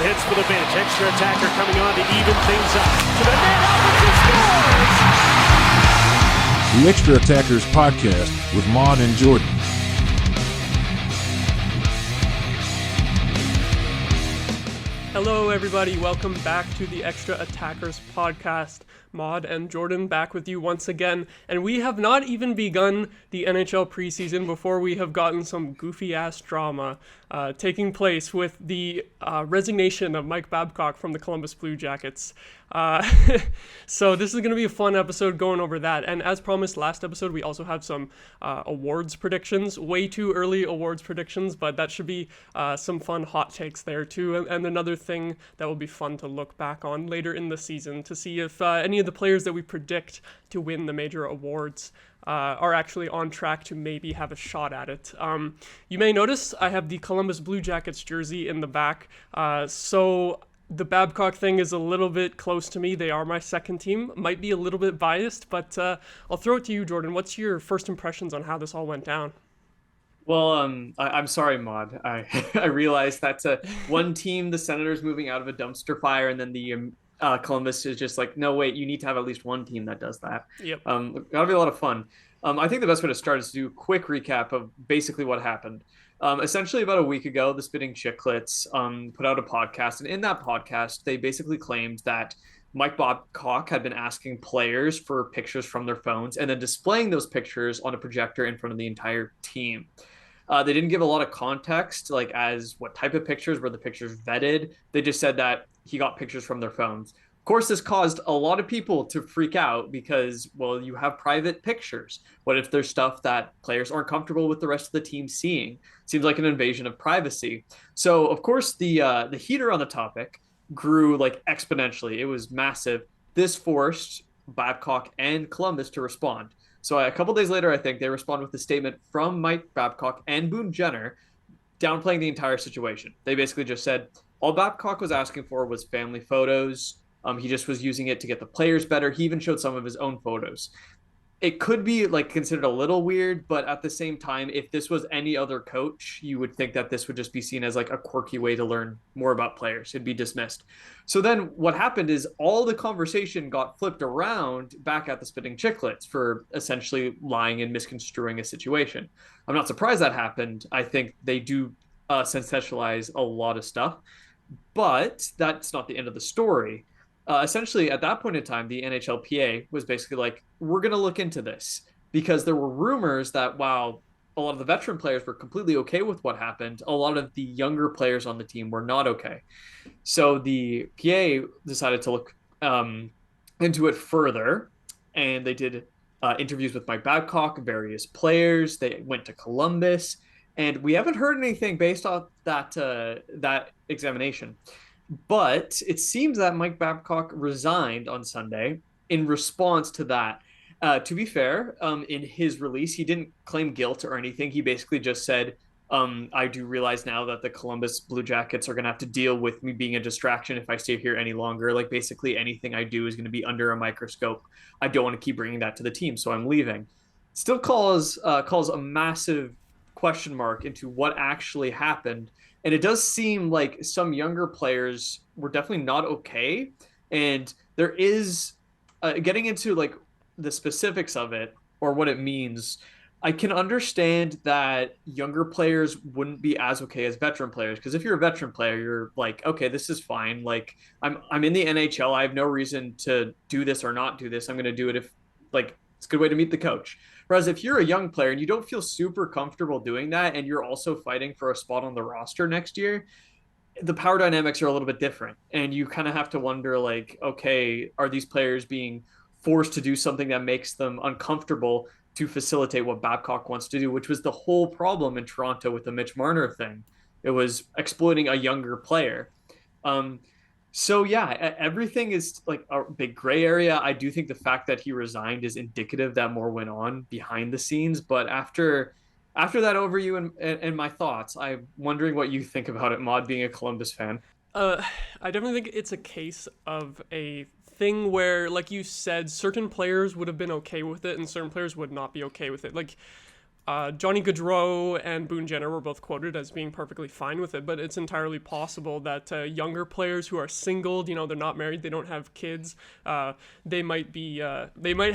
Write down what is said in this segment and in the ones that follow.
hits for the bench. Extra attacker coming on to even things up. To the net, Albertson scores! The Extra Attackers Podcast with Maude and Jordan. Hello everybody, welcome back to the Extra Attackers Podcast. Maude and Jordan back with you once again, and we have not even begun the NHL preseason before we have gotten some goofy-ass drama taking place with the resignation of Mike Babcock from the Columbus Blue Jackets. So this is going to be a fun episode going over that, and as promised last episode, we also have some awards predictions, way too early awards predictions, but that should be some fun hot takes there too, and another thing that will be fun to look back on later in the season to see if any of the players that we predict to win the major awards are actually on track to maybe have a shot at it. You may notice I have the Columbus Blue Jackets jersey in the back, so the Babcock thing is a little bit close to me. They are my second team. Might be a little bit biased, but I'll throw it to you, Jordan. What's your first impressions on how this all went down? Well, I'm sorry, Maude. I realized that's one team, the Senators, moving out of a dumpster fire, and then the Columbus is just like, no, wait, you need to have at least one team that does that. Yep. That'll be a lot of fun. I think the best way to start is to do a quick recap of basically what happened. Essentially, about a week ago, the Spitting Chicklets put out a podcast, and in that podcast, they basically claimed that Mike Babcock had been asking players for pictures from their phones and then displaying those pictures on a projector in front of the entire team. They didn't give a lot of context, like as what type of pictures, were the pictures vetted. They just said that he got pictures from their phones. Of course, this caused a lot of people to freak out because, well, you have private pictures. What if there's stuff that players aren't comfortable with the rest of the team seeing? Seems like an invasion of privacy. So, of course, the heater on the topic grew like exponentially. It was massive. This forced Babcock and Columbus to respond. So a couple days later, I think they respond with a statement from Mike Babcock and Boone Jenner downplaying the entire situation. They basically just said all Babcock was asking for was family photos. He just was using it to get the players better. He even showed some of his own photos. It could be like considered a little weird, but at the same time, if this was any other coach, you would think that this would just be seen as like a quirky way to learn more about players. It'd be dismissed. So then what happened is all the conversation got flipped around back at the Spitting Chicklets for essentially lying and misconstruing a situation. I'm not surprised that happened. I think they do sensationalize a lot of stuff, but that's not the end of the story. Essentially, at that point in time, the NHLPA was basically like, we're going to look into this because there were rumors that while a lot of the veteran players were completely okay with what happened, a lot of the younger players on the team were not okay. So the PA decided to look into it further, and they did interviews with Mike Babcock, various players. They went to Columbus, and we haven't heard anything based off that examination. But it seems that Mike Babcock resigned on Sunday in response to that. To be fair, in his release, he didn't claim guilt or anything. He basically just said, I do realize now that the Columbus Blue Jackets are going to have to deal with me being a distraction if I stay here any longer. Like basically anything I do is going to be under a microscope. I don't want to keep bringing that to the team, so I'm leaving. Still calls a massive question mark into what actually happened. And it does seem like some younger players were definitely not okay. And there is getting into like the specifics of it or what it means. I can understand that younger players wouldn't be as okay as veteran players. Because if you're a veteran player, you're like, okay, this is fine. Like I'm in the NHL. I have no reason to do this or not do this. I'm going to do it if like it's a good way to meet the coach. Whereas if you're a young player and you don't feel super comfortable doing that, and you're also fighting for a spot on the roster next year, the power dynamics are a little bit different. And you kind of have to wonder, like, okay, are these players being forced to do something that makes them uncomfortable to facilitate what Babcock wants to do, which was the whole problem in Toronto with the Mitch Marner thing. It was exploiting a younger player. So yeah, everything is like a big gray area. I do think the fact that he resigned is indicative that more went on behind the scenes. But after that overview and my thoughts, I'm wondering what you think about it, Maude, being a Columbus fan. I definitely think it's a case of a thing where, like you said, certain players would have been okay with it and certain players would not be okay with it. Like, Johnny Gaudreau and Boone Jenner were both quoted as being perfectly fine with it, but it's entirely possible that younger players who are singled, they're not married, they don't have kids, they might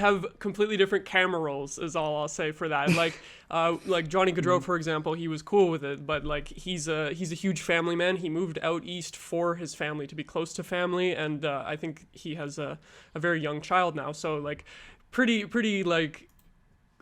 have completely different camera roles, is all I'll say for that. Like Johnny Gaudreau, for example, he was cool with it, but like he's a huge family man. He moved out east for his family, to be close to family, and I think he has a very young child now, so like pretty like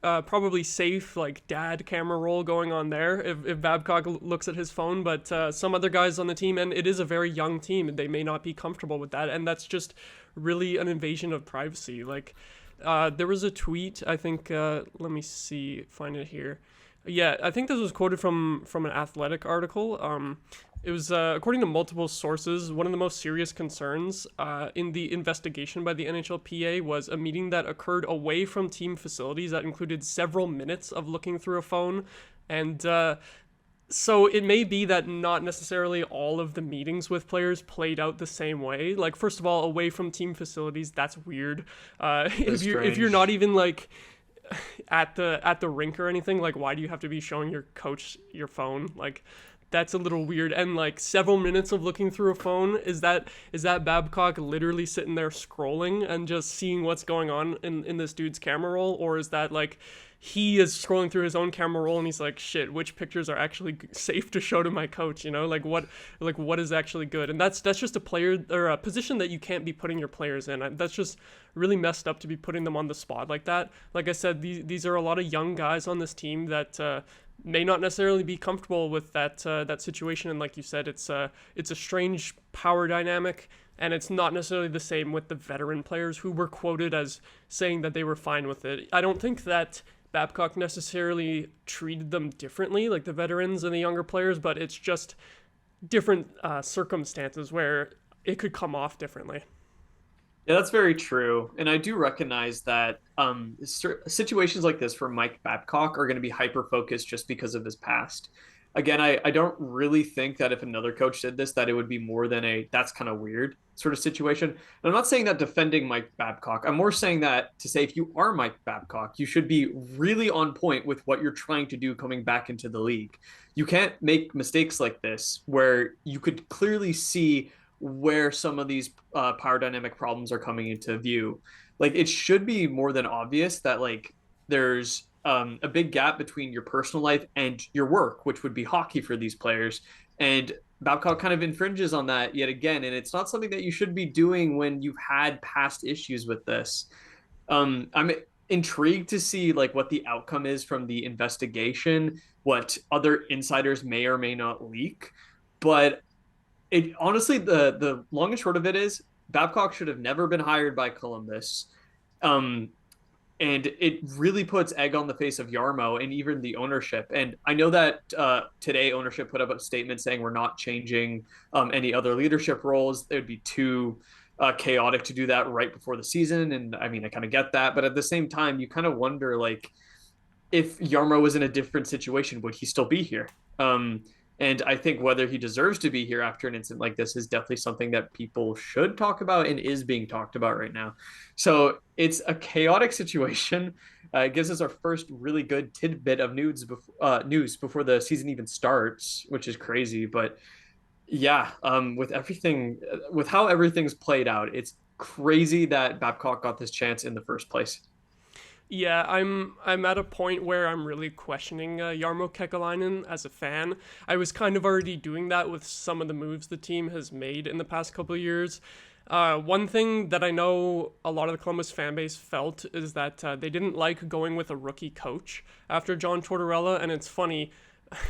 probably safe like dad camera roll going on there if Babcock looks at his phone, but some other guys on the team, and it is a very young team, and they may not be comfortable with that, and that's just really an invasion of privacy. Like there was a tweet, I think, let me see, find it here. Yeah, I think this was quoted from an Athletic article. It was, according to multiple sources, one of the most serious concerns in the investigation by the NHLPA was a meeting that occurred away from team facilities that included several minutes of looking through a phone. And so it may be that not necessarily all of the meetings with players played out the same way. Like, first of all, away from team facilities, that's weird. If you're not even like at the rink or anything, like, why do you have to be showing your coach your phone? Like, that's a little weird. And like several minutes of looking through a phone, is that Babcock literally sitting there scrolling and just seeing what's going on in this dude's camera roll, or is that like he is scrolling through his own camera roll and he's like, shit, which pictures are actually safe to show to my coach, like what is actually good? And that's just a player or a position that you can't be putting your players in. That's just really messed up to be putting them on the spot like that. Like I said, these are a lot of young guys on this team that may not necessarily be comfortable with that situation, and like you said, it's a strange power dynamic, and it's not necessarily the same with the veteran players who were quoted as saying that they were fine with it. I don't think that Babcock necessarily treated them differently, like the veterans and the younger players, but it's just different circumstances where it could come off differently. Yeah, that's very true. And I do recognize that situations like this for Mike Babcock are going to be hyper-focused just because of his past. Again, I don't really think that if another coach did this, that it would be more than a that's kind of weird sort of situation. And I'm not saying that defending Mike Babcock. I'm more saying that to say if you are Mike Babcock, you should be really on point with what you're trying to do coming back into the league. You can't make mistakes like this where you could clearly see where some of these power dynamic problems are coming into view. Like, it should be more than obvious that like there's a big gap between your personal life and your work, which would be hockey for these players. And Babcock kind of infringes on that yet again. And it's not something that you should be doing when you've had past issues with this. I'm intrigued to see like what the outcome is from the investigation, what other insiders may or may not leak. But it honestly, the long and short of it is Babcock should have never been hired by Columbus. And it really puts egg on the face of Jarmo and even the ownership. And I know that today ownership put up a statement saying we're not changing any other leadership roles. It would be too chaotic to do that right before the season. And I mean, I kind of get that. But at the same time, you kind of wonder, like, if Jarmo was in a different situation, would he still be here? And I think whether he deserves to be here after an incident like this is definitely something that people should talk about and is being talked about right now. So it's a chaotic situation. It gives us our first really good tidbit of news before the season even starts, which is crazy. But yeah, with how everything's played out, it's crazy that Babcock got this chance in the first place. Yeah, I'm at a point where I'm really questioning Jarmo Kekalainen as a fan. I was kind of already doing that with some of the moves the team has made in the past couple of years. One thing that I know a lot of the Columbus fan base felt is that they didn't like going with a rookie coach after John Tortorella, and it's funny.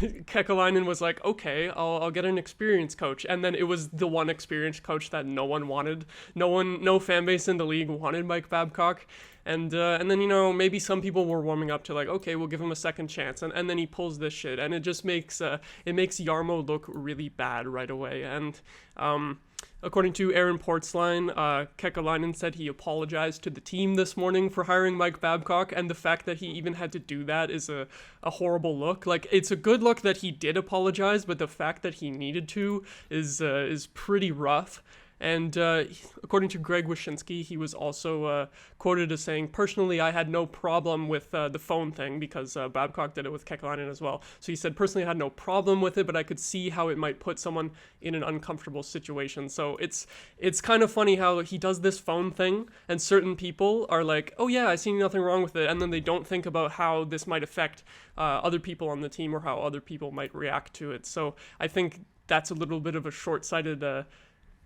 Kekalainen was like, okay, I'll get an experienced coach, and then it was the one experienced coach that no one wanted. No fan base in the league wanted Mike Babcock, and then maybe some people were warming up to like, okay, we'll give him a second chance, and then he pulls this shit, and it just makes Jarmo look really bad right away. And according to Aaron Portzline, Kekalainen said he apologized to the team this morning for hiring Mike Babcock, and the fact that he even had to do that is a horrible look. Like, it's a good look that he did apologize, but the fact that he needed to is pretty rough. And according to Greg Wyshynski, he was also quoted as saying, "Personally, I had no problem with the phone thing because Babcock did it with Kekalainen as well. So he said, personally, I had no problem with it, but I could see how it might put someone in an uncomfortable situation." So it's kind of funny how he does this phone thing, and certain people are like, "Oh yeah, I see nothing wrong with it," and then they don't think about how this might affect other people on the team or how other people might react to it. So I think that's a little bit of a short-sighted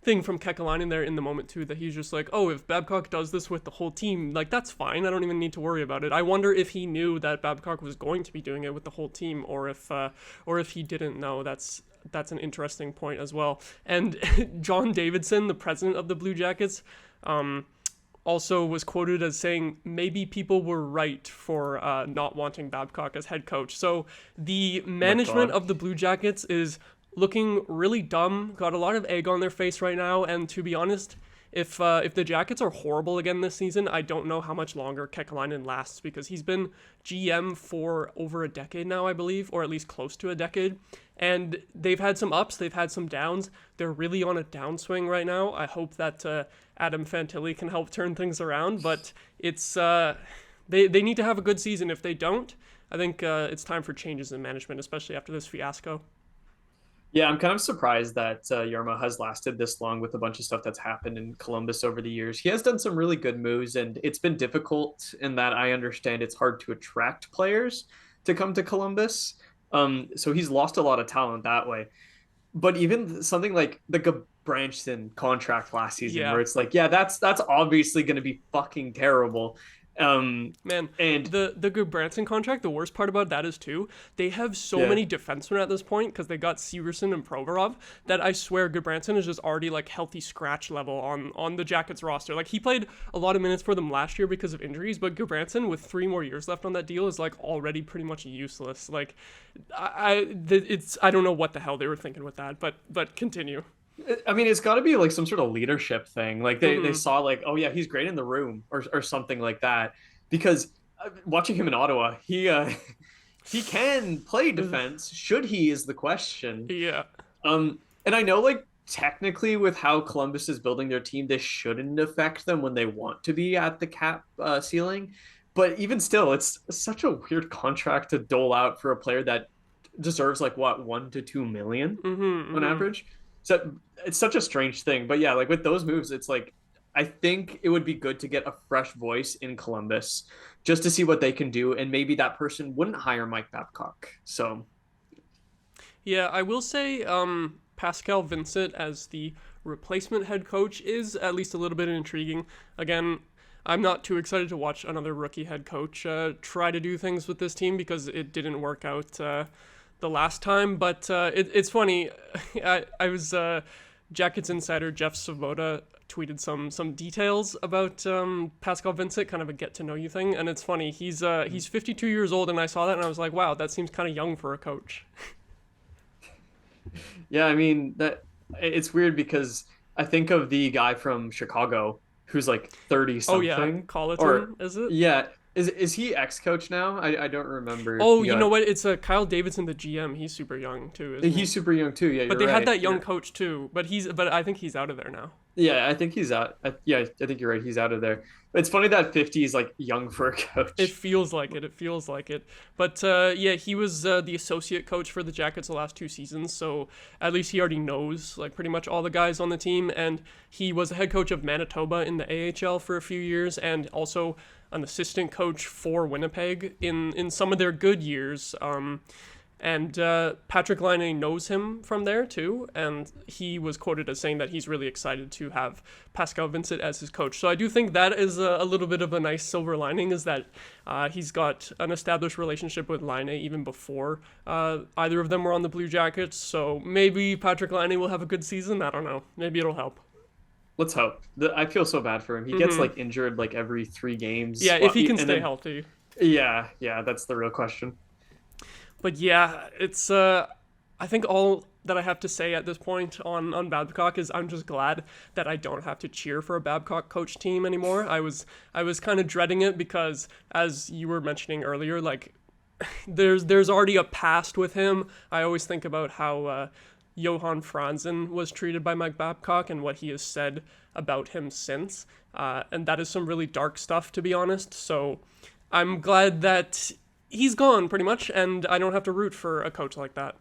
thing from Kekalainen there in the moment too, that he's just like, oh, if Babcock does this with the whole team, like, that's fine, I don't even need to worry about it. I wonder if he knew that Babcock was going to be doing it with the whole team, or if he didn't know. That's an interesting point as well. And John Davidson, the president of the Blue Jackets, also was quoted as saying, maybe people were right for not wanting Babcock as head coach. So the management of the Blue Jackets is looking really dumb, got a lot of egg on their face right now, and to be honest, if the Jackets are horrible again this season, I don't know how much longer Kekalainen lasts, because he's been GM for over a decade now, I believe, or at least close to a decade, and they've had some ups, they've had some downs. They're really on a downswing right now. I hope that Adam Fantilli can help turn things around, but it's they need to have a good season. If they don't, I think it's time for changes in management, especially after this fiasco. Yeah, I'm kind of surprised that Jarmo has lasted this long with a bunch of stuff that's happened in Columbus over the years. He has done some really good moves, and it's been difficult in that I understand it's hard to attract players to come to Columbus. So he's lost a lot of talent that way. But even something like the Gudbranson contract last season, where it's like, yeah, that's obviously going to be fucking terrible. Man, and the Gudbranson contract, the worst part about that is too, they have so many defensemen at this point, because they got Severson and Provorov, that I swear Gudbranson is just already like healthy scratch level on the Jackets roster. Like, he played a lot of minutes for them last year because of injuries, but Gudbranson with 3 more years left on that deal is like already pretty much useless. Like, I don't know what the hell they were thinking with that, but continue. I mean, it's got to be like some sort of leadership thing. Like they saw like, oh yeah, he's great in the room, or something like that. Because watching him in Ottawa, he can play defense. Should he is the question. Yeah. And I know, like, technically with how Columbus is building their team, this shouldn't affect them when they want to be at the cap ceiling. But even still, it's such a weird contract to dole out for a player that deserves like what, $1 to $2 million on average. So it's such a strange thing. But yeah, like with those moves, it's like, I think it would be good to get a fresh voice in Columbus just to see what they can do. And maybe that person wouldn't hire Mike Babcock. So yeah, I will say Pascal Vincent as the replacement head coach is at least a little bit intriguing. Again, I'm not too excited to watch another rookie head coach try to do things with this team, because it didn't work out the last time. But it's funny. I was Jackets insider Jeff Svoboda tweeted some details about Pascal Vincent, kind of a get to know you thing, and it's funny. He's 52 years old, and I saw that and I was like, wow, that seems kind of young for a coach. Yeah, I mean, that it's weird because I think of the guy from Chicago who's like 30 something. Oh yeah, Colleton, or is it? Yeah. Is he ex-coach now? I don't remember. Oh, you know what? It's Kyle Davidson, the GM. He's super young too, isn't he? He's super young too. Yeah, but they had that young coach too. But I think he's out of there now. Yeah, I think he's out. Yeah, I think you're right. He's out of there. It's funny that 50 is like young for a coach. It feels like it. But yeah, he was the associate coach for the Jackets the last 2 seasons. So at least he already knows like pretty much all the guys on the team. And he was a head coach of Manitoba in the AHL for a few years, and also an assistant coach for Winnipeg in some of their good years. And Patrick Laine knows him from there too, and he was quoted as saying that he's really excited to have Pascal Vincent as his coach. So I do think that is a little bit of a nice silver lining, is that he's got an established relationship with Laine even before either of them were on the Blue Jackets. So maybe Patrick Laine will have a good season. I don't know. Maybe it'll help. Let's hope. I feel so bad for him. He gets like injured like every 3 games. Yeah, if he can stay healthy. Yeah, that's the real question. But yeah, it's I think all that I have to say at this point on Babcock is I'm just glad that I don't have to cheer for a Babcock coach team anymore. I was kind of dreading it because, as you were mentioning earlier, like there's already a past with him. I always think about how Johan Franzen was treated by Mike Babcock and what he has said about him since. And that is some really dark stuff, to be honest. So I'm glad that he's gone, pretty much, and I don't have to root for a coach like that.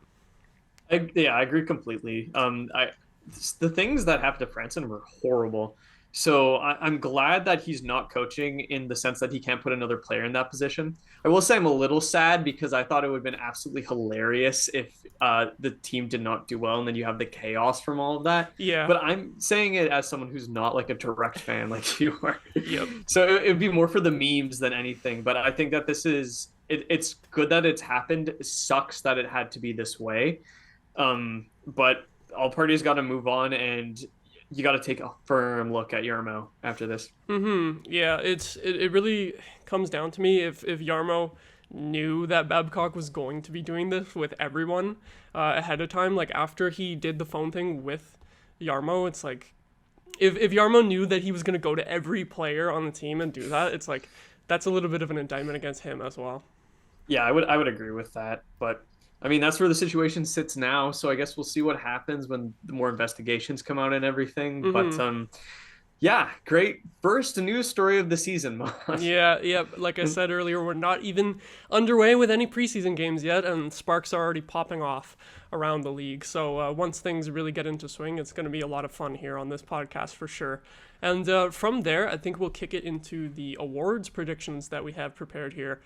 I agree completely. The things that happened to Franson were horrible. So I'm glad that he's not coaching in the sense that he can't put another player in that position. I will say I'm a little sad because I thought it would have been absolutely hilarious if the team did not do well and then you have the chaos from all of that. Yeah. But I'm saying it as someone who's not like a direct fan like you are. Yep. So it would be more for the memes than anything. But I think that it's good that it's happened. It sucks that it had to be this way. But all parties got to move on, and you got to take a firm look at Jarmo after this. Yeah, it really comes down to me if Jarmo knew that Babcock was going to be doing this with everyone ahead of time, like after he did the phone thing with Jarmo, it's like if Jarmo knew that he was going to go to every player on the team and do that, it's like that's a little bit of an indictment against him as well. Yeah, I would agree with that, but I mean, that's where the situation sits now. So I guess we'll see what happens when the more investigations come out and everything. Mm-hmm. But yeah, great first news story of the season. Yeah. Like I said earlier, we're not even underway with any preseason games yet, and sparks are already popping off around the league. So once things really get into swing, it's going to be a lot of fun here on this podcast for sure. And from there, I think we'll kick it into the awards predictions that we have prepared here.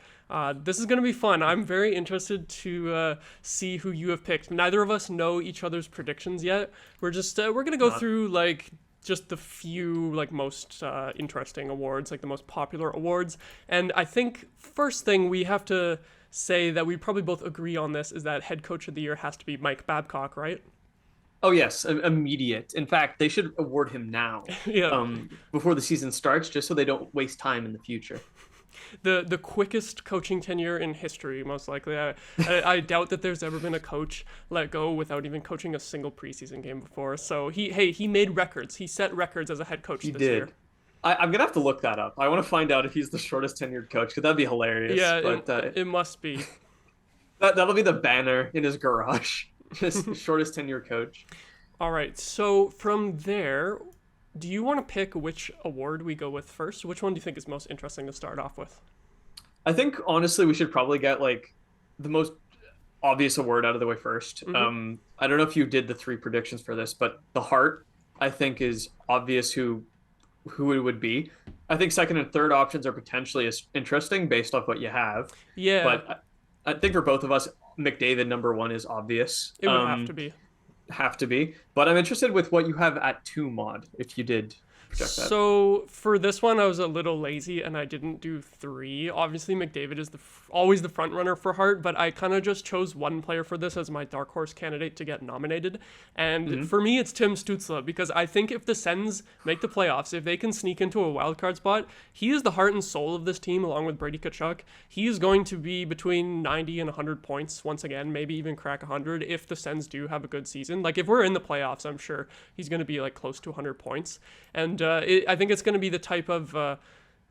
This is going to be fun. I'm very interested to see who you have picked. Neither of us know each other's predictions yet. We're going to go through like just the few like most interesting awards, like the most popular awards. And I think first thing we have to say that we probably both agree on this is that head coach of the year has to be Mike Babcock, right? Oh yes, immediate. In fact, they should award him now, before the season starts, just so they don't waste time in the future. The quickest coaching tenure in history, most likely. I doubt that there's ever been a coach let go without even coaching a single preseason game before. So he made records. He set records as a head coach this year. I'm gonna have to look that up. I want to find out if he's the shortest tenured coach, because that'd be hilarious. Yeah, but, it must be. That'll be the banner in his garage. Just shortest tenured coach. All right. So from there, do you want to pick which award we go with first? Which one do you think is most interesting to start off with? I think honestly we should probably get like the most obvious award out of the way first. Mm-hmm. I don't know if you did the 3 predictions for this, but the Hart I think is obvious who it would be. I think second and third options are potentially as interesting based off what you have. Yeah. But I think for both of us, McDavid number 1 is obvious. It would have to be. But I'm interested with what you have at 2, Maude, if you did project that. So for this one, I was a little lazy and I didn't do 3. Obviously, McDavid is always the front runner for Hart, but I kind of just chose one player for this as my dark horse candidate to get nominated. And for me, it's Tim Stützle, because I think if the Sens make the playoffs, if they can sneak into a wild card spot, he is the heart and soul of this team along with Brady Tkachuk. He is going to be between 90 and 100 points once again, maybe even crack 100 if the Sens do have a good season. Like if we're in the playoffs, I'm sure he's going to be like close to 100 points. And I think it's going to be the type of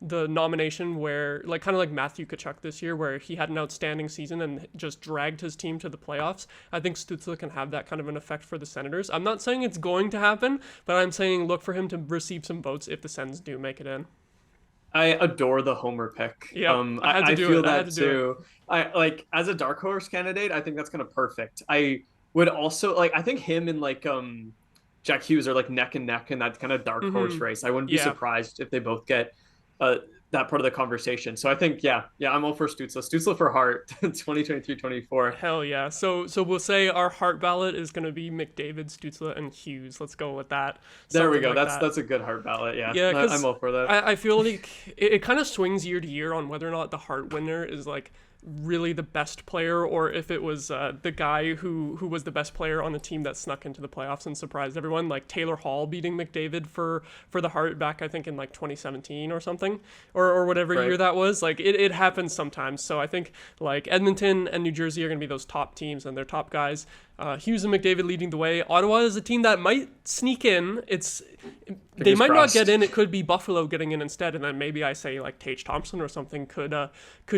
the nomination where, like, kind of like Matthew Tkachuk this year, where he had an outstanding season and just dragged his team to the playoffs. I think Stützle can have that kind of an effect for the Senators. I'm not saying it's going to happen, but I'm saying look for him to receive some votes if the Sens do make it in. I adore the Homer pick. Yeah, I feel that too. I like as a dark horse candidate. I think that's kind of perfect. I would also like. I think him and like Jack Hughes are like neck and neck in that kind of dark horse race. I wouldn't be surprised if they both get that part of the conversation. So I think, yeah, I'm all for Stützle. Stützle for Hart, 2023-24. Hell yeah. So we'll say our Hart ballot is going to be McDavid, Stützle, and Hughes. Let's go with that. There we go. Like that's a good Hart ballot. Yeah, I'm all for that. I feel like it kind of swings year to year on whether or not the Hart winner is like really the best player, or if it was the guy who was the best player on a team that snuck into the playoffs and surprised everyone, like Taylor Hall beating McDavid for the Hart back, I think in like 2017 or something, or whatever year that was. Like it happens sometimes. So I think like Edmonton and New Jersey are going to be those top teams and their top guys. Hughes and McDavid leading the way. Ottawa is a team that might sneak in. They might not get in. It could be Buffalo getting in instead, and then maybe I say like Tage Thompson or something could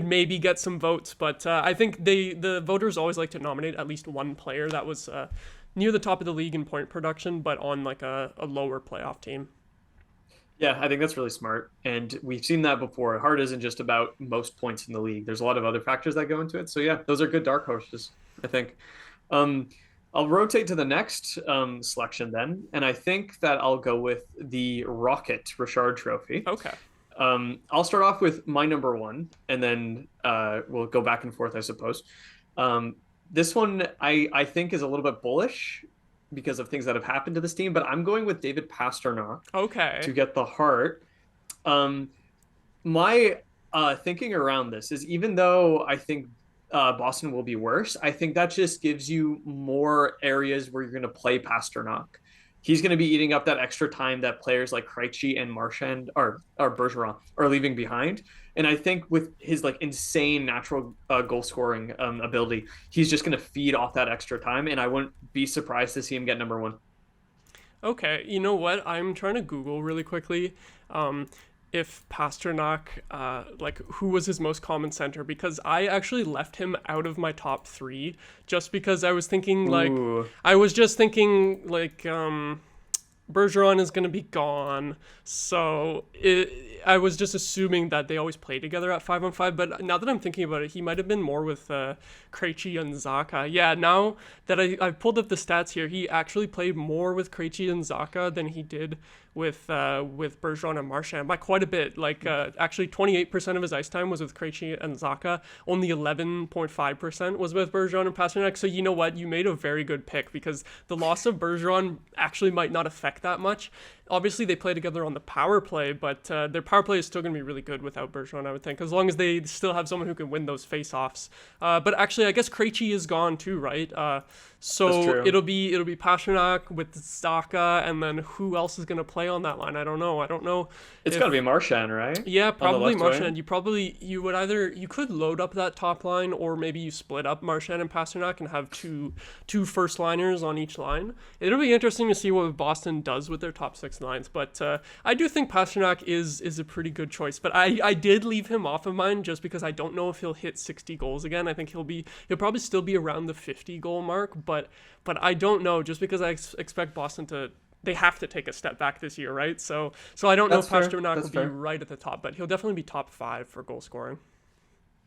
maybe get some votes. But I think the voters always like to nominate at least one player that was near the top of the league in point production, but on like a lower playoff team. Yeah, I think that's really smart. And we've seen that before. Hart isn't just about most points in the league. There's a lot of other factors that go into it. So yeah, those are good dark horses, I think. Um, I'll rotate to the next selection then. And I think that I'll go with the Rocket Richard Trophy. Okay. I'll start off with my number one, and then we'll go back and forth, I suppose. This one I think is a little bit bullish because of things that have happened to this team, but I'm going with David Pastrnak to get the Hart. My thinking around this is, even though I think Boston will be worse, I think that just gives you more areas where you're going to play Pastrnak. He's going to be eating up that extra time that players like Krejci and Marchand or Bergeron are leaving behind. And I think with his like insane natural goal scoring ability, he's just going to feed off that extra time. And I wouldn't be surprised to see him get number one. Okay, you know what? I'm trying to Google really quickly if Pastrnak, like who was his most common center, because I actually left him out of my top 3 just because I was thinking like, Bergeron is going to be gone. So I was just assuming that they always play together at 5-on-5. But now that I'm thinking about it, he might have been more with Krejci and Zacha. Yeah, now that I've pulled up the stats here, he actually played more with Krejci and Zacha than he did with Bergeron and Marchand by quite a bit. Like actually 28% of his ice time was with Krejci and Zacha. Only 11.5% was with Bergeron and Pastrnak. So you know what? You made a very good pick, because the loss of Bergeron actually might not affect that much. Obviously, they play together on the power play, but their power play is still going to be really good without Bergeron, I would think, as long as they still have someone who can win those face-offs. But actually, I guess Krejci is gone too, right? So it'll be Pastrnak with Zacha, and then who else is going to play on that line? I don't know. It's got to be Marchand, right? Yeah, probably Marchand. You could load up that top line, or maybe you split up Marchand and Pastrnak and have two first liners on each line. It'll be interesting to see what Boston does with their top 6 lines, but I do think Pastrnak is a pretty good choice. But I did leave him off of mine just because I don't know if he'll hit 60 goals again. I think he'll probably still be around the 50 goal mark, but I don't know, just because I expect Boston they have to take a step back this year, right? So I don't know if Pastrnak will be right at the top, but he'll definitely be top 5 for goal scoring.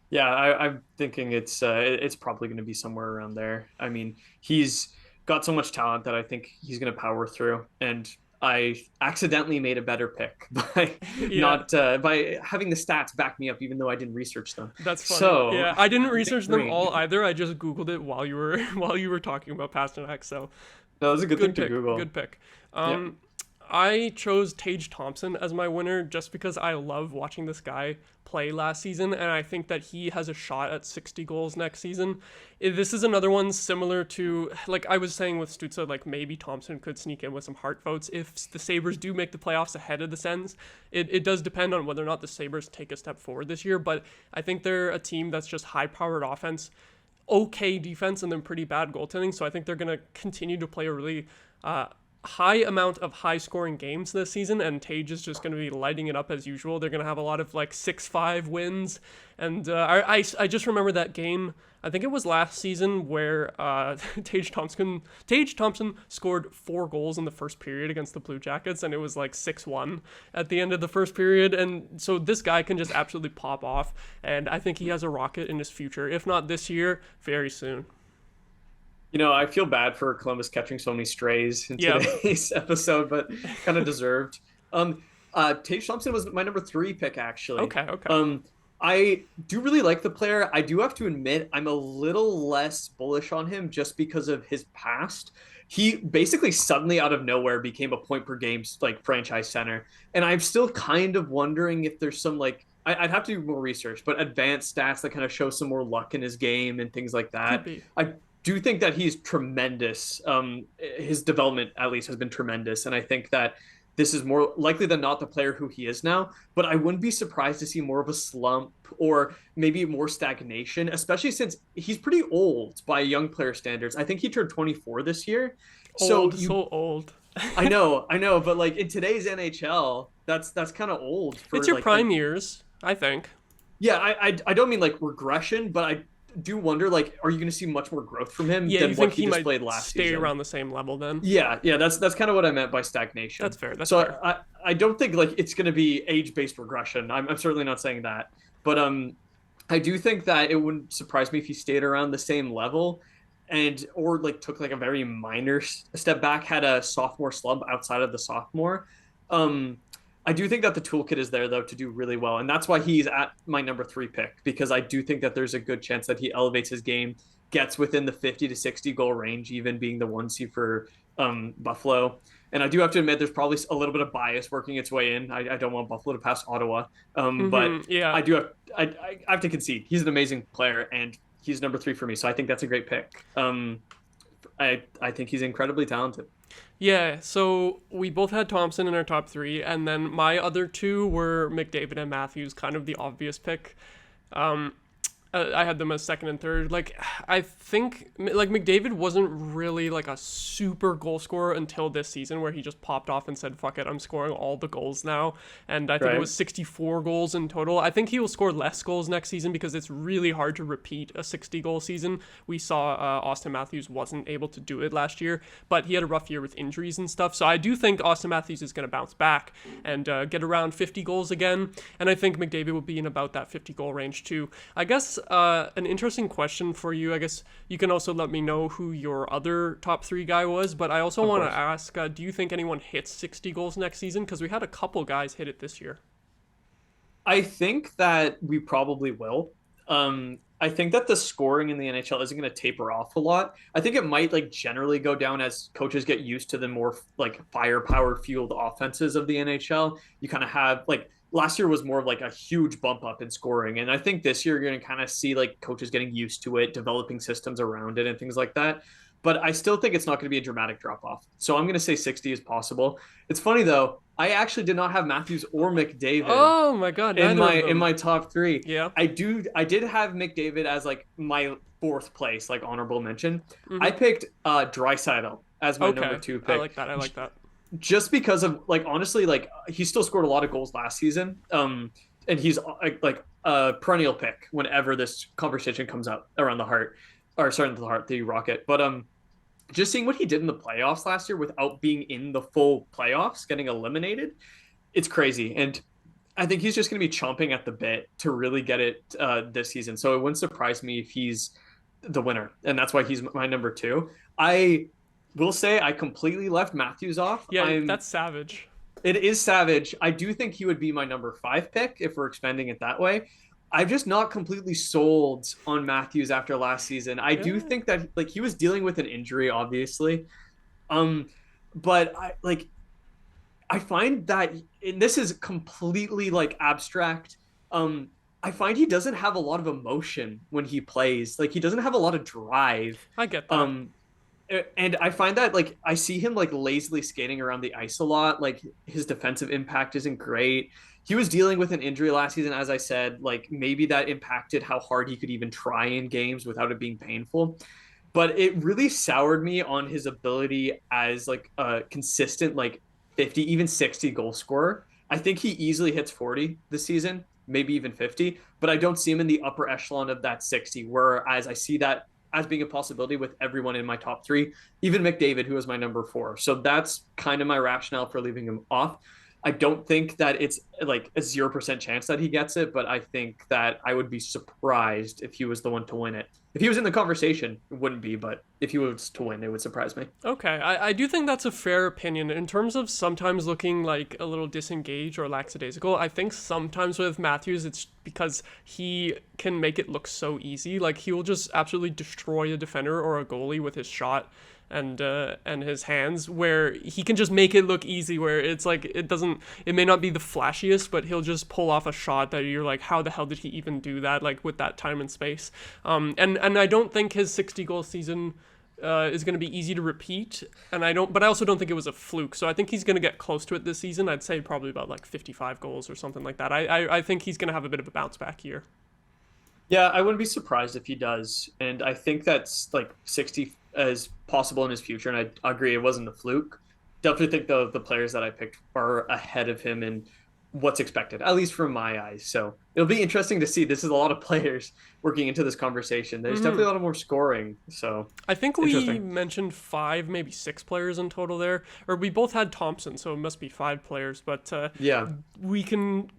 Yeah, I'm thinking it's probably going to be somewhere around there. I mean, he's got so much talent that I think he's going to power through. And I accidentally made a better pick by by having the stats back me up, even though I didn't research them. That's funny. So yeah, I didn't research them all either. I just Googled it while you were talking about Pastrnak. So that was a good thing pick, to Google. Good pick. I chose Tage Thompson as my winner just because I love watching this guy play last season, and I think that he has a shot at 60 goals next season. This is another one similar to, like I was saying with Stützle, like maybe Thompson could sneak in with some Hart votes if the Sabres do make the playoffs ahead of the Sens. It does depend on whether or not the Sabres take a step forward this year, but I think they're a team that's just high-powered offense, okay defense, and then pretty bad goaltending, so I think they're going to continue to play a really high amount of high scoring games this season, and Tage is just going to be lighting it up as usual. They're going to have a lot of like 6-5 wins, and I just remember that game, I think it was last season, where Tage Thompson scored 4 goals in the first period against the Blue Jackets, and it was like 6-1 at the end of the first period. And so this guy can just absolutely pop off, and I think he has a rocket in his future, if not this year, very soon. You know, I feel bad for Columbus catching so many strays in today's episode, but kind of deserved. Tage Thompson was my number 3 pick, actually. Okay. I do really like the player. I do have to admit I'm a little less bullish on him just because of his past. He basically suddenly out of nowhere became a point per game like franchise center, and I'm still kind of wondering if there's some like I'd have to do more research, but advanced stats that kind of show some more luck in his game and things like that. I do think that he's tremendous. His development, at least, has been tremendous. And I think that this is more likely than not the player who he is now. But I wouldn't be surprised to see more of a slump or maybe more stagnation, especially since he's pretty old by young player standards. I think he turned 24 this year. So old. I know. But like in today's NHL, that's kind of old. It's your prime years, I think. Yeah, I don't mean like regression, but do wonder, like, are you going to see much more growth from him Yeah, than you what think he he might displayed last stay season? around the same level then? Yeah, that's kind of what I meant by stagnation. That's fair. That's So fair. I don't think like it's going to be age-based regression. I'm certainly not saying that, but I do think that it wouldn't surprise me if he stayed around the same level, and or like took like a very minor step back, had a sophomore slump outside of the sophomore. Um, I do think that the toolkit is there though to do really well, and that's why he's at my number 3 pick, because I do think that there's a good chance that he elevates his game, gets within the 50 to 60 goal range, even being the 1C for Buffalo. And I do have to admit, there's probably a little bit of bias working its way in. I don't want Buffalo to pass Ottawa, but Yeah. I have to concede he's an amazing player, and he's number 3 for me. So I think that's a great pick. I think he's incredibly talented. Yeah, so we both had Thompson in our top 3, and then my other 2 were McDavid and Matthews, kind of the obvious pick. I had them as second and third. Like, I think, like, McDavid wasn't really, like, a super goal scorer until this season, where he just popped off and said, fuck it, I'm scoring all the goals now. And I think it was 64 goals in total. I think he will score less goals next season because it's really hard to repeat a 60-goal season. We saw Austin Matthews wasn't able to do it last year, but he had a rough year with injuries and stuff. So I do think Austin Matthews is going to bounce back and get around 50 goals again. And I think McDavid will be in about that 50-goal range, too. I guess an interesting question for you. I guess you can also let me know who your other top 3 guy was, but I also want to ask, do you think anyone hits 60 goals next season? Because we had a couple guys hit it this year. I think that we probably will. I think that the scoring in the NHL isn't going to taper off a lot. I think it might like generally go down as coaches get used to the more like firepower fueled offenses of the NHL. You kind of have like last year was more of like a huge bump up in scoring. And I think this year you're going to kind of see like coaches getting used to it, developing systems around it and things like that. But I still think it's not going to be a dramatic drop off. So I'm going to say 60 is possible. It's funny though. I actually did not have Matthews or McDavid. Oh my God. In my top 3. Yeah. I did have McDavid as like my 4th place, like honorable mention. I picked Draisaitl as my number 2 pick. I like that. Just because of like honestly, like he still scored a lot of goals last season. And he's like a perennial pick whenever this conversation comes up around the Heart, or sorry, the Heart, the Rocket. But just seeing what he did in the playoffs last year without being in the full playoffs, getting eliminated, it's crazy. And I think he's just going to be chomping at the bit to really get it this season. So it wouldn't surprise me if he's the winner. And that's why he's my number 2. I will say I completely left Matthews off. Yeah, that's savage. It is savage. I do think he would be my number 5 pick if we're expanding it that way. I'm just not completely sold on Matthews after last season. I do think that like he was dealing with an injury, obviously. But I find that, and this is completely like abstract. I find he doesn't have a lot of emotion when he plays. Like he doesn't have a lot of drive. I get that. And I find that like I see him like lazily skating around the ice a lot. Like his defensive impact isn't great. He was dealing with an injury last season, as I said. Like maybe that impacted how hard he could even try in games without it being painful. But it really soured me on his ability as like a consistent like 50, even 60 goal scorer. I think he easily hits 40 this season, maybe even 50. But I don't see him in the upper echelon of that 60. Whereas I see that as being a possibility with everyone in my top 3, even McDavid, who is my number 4. So that's kind of my rationale for leaving him off. I don't think that it's like a 0% chance that he gets it, but I think that I would be surprised if he was the one to win it. If he was in the conversation, it wouldn't be, but if he was to win, it would surprise me. Okay, I do think that's a fair opinion. In terms of sometimes looking like a little disengaged or lackadaisical, I think sometimes with Matthews, it's because he can make it look so easy. Like he will just absolutely destroy a defender or a goalie with his shot and his hands, where he can just make it look easy, where it's like it may not be the flashiest, but he'll just pull off a shot that you're like, how the hell did he even do that, like with that time and space. And I don't think his 60 goal season is going to be easy to repeat, but I also don't think it was a fluke. So I think he's going to get close to it this season. I'd say probably about like 55 goals or something like that. I think he's going to have a bit of a bounce back year. Yeah, I wouldn't be surprised if he does. And I think that's like 60 as possible in his future. And I agree, it wasn't a fluke. Definitely think the players that I picked are ahead of him in what's expected, at least from my eyes. So it'll be interesting to see. This is a lot of players working into this conversation. There's definitely a lot of more scoring. So I think we interesting. mentioned 5, maybe 6 players in total there, or we both had Thompson, so it must be 5 players. But Yeah, we can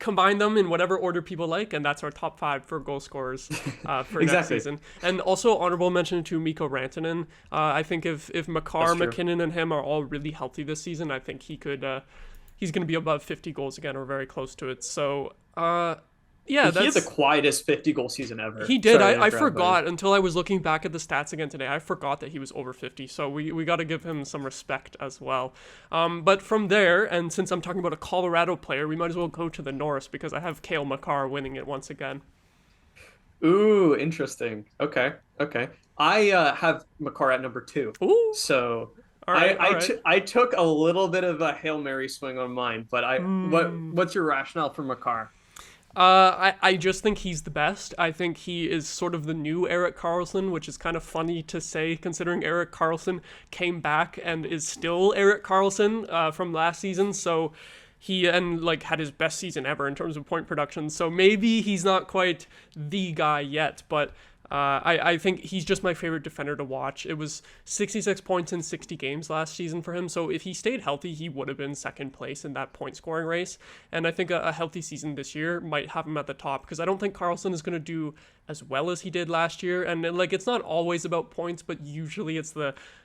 combine them in whatever order people like, and that's our top 5 for goal scorers for next Exactly. season. And also honorable mention to Mikko Rantanen. I think if Makar, That's true. McKinnon, and him are all really healthy this season, I think he's going to be above 50 goals again or very close to it. So, yeah, He had that's... the quietest 50-goal season ever. He did. Sorry to I interrupt, forgot until I was looking back at the stats again today. I forgot that he was over 50. So we got to give him some respect as well. But from there, and since I'm talking about a Colorado player, we might as well go to the Norris because I have Cale Makar winning it once again. Ooh, interesting. Okay. I have Makar at number 2. Ooh. So All right. All right. I took a little bit of a Hail Mary swing on mine, but what's your rationale for Makar? I just think he's the best. I think he is sort of the new Erik Karlsson, which is kind of funny to say considering Erik Karlsson came back and is still Erik Karlsson from last season. So he had his best season ever in terms of point production. So maybe he's not quite the guy yet, but I think he's just my favorite defender to watch. It was 66 points in 60 games last season for him, so if he stayed healthy, he would have been second place in that point scoring race. And I think a healthy season this year might have him at the top, because I don't think Karlsson is going to do as well as he did last year. And it's not always about points, but usually it's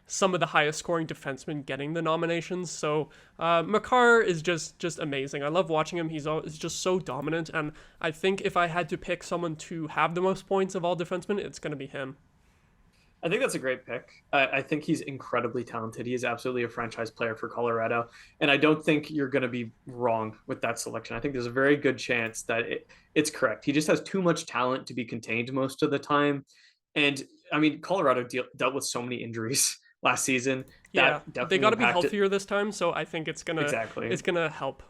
some of the highest scoring defensemen getting the nominations. So Makar is just amazing. I love watching him. He's just so dominant, and I think if I had to pick someone to have the most points of all defensemen, it's going to be him. I think that's a great pick. I think he's incredibly talented. He is absolutely a franchise player for Colorado. And I don't think you're going to be wrong with that selection. I think there's a very good chance that it's correct. He just has too much talent to be contained most of the time. And I mean, Colorado dealt with so many injuries last season. Yeah, That definitely they got to be impacted. healthier this time, so I think Exactly. it's gonna help.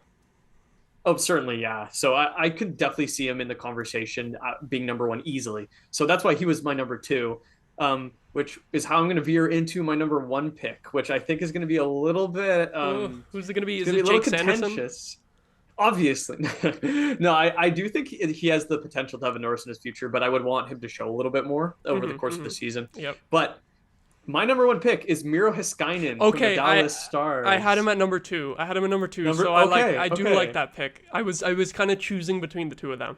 Oh, certainly, yeah. So I could definitely see him in the conversation being number 1 easily. So that's why he was my number 2, which is how I'm going to veer into my number 1 pick, which I think is going to be a little bit. Who's it gonna be? Is It's it going to Jake be a little Sanderson? contentious. Obviously, no. I do think he has the potential to have a Norris in his future, but I would want him to show a little bit more over the course of the season. Yep. But my number 1 pick is Miro Heiskanen from the Okay, Dallas Stars. I had him at number 2. So I do okay. like that pick. I was kind of choosing between the two of them.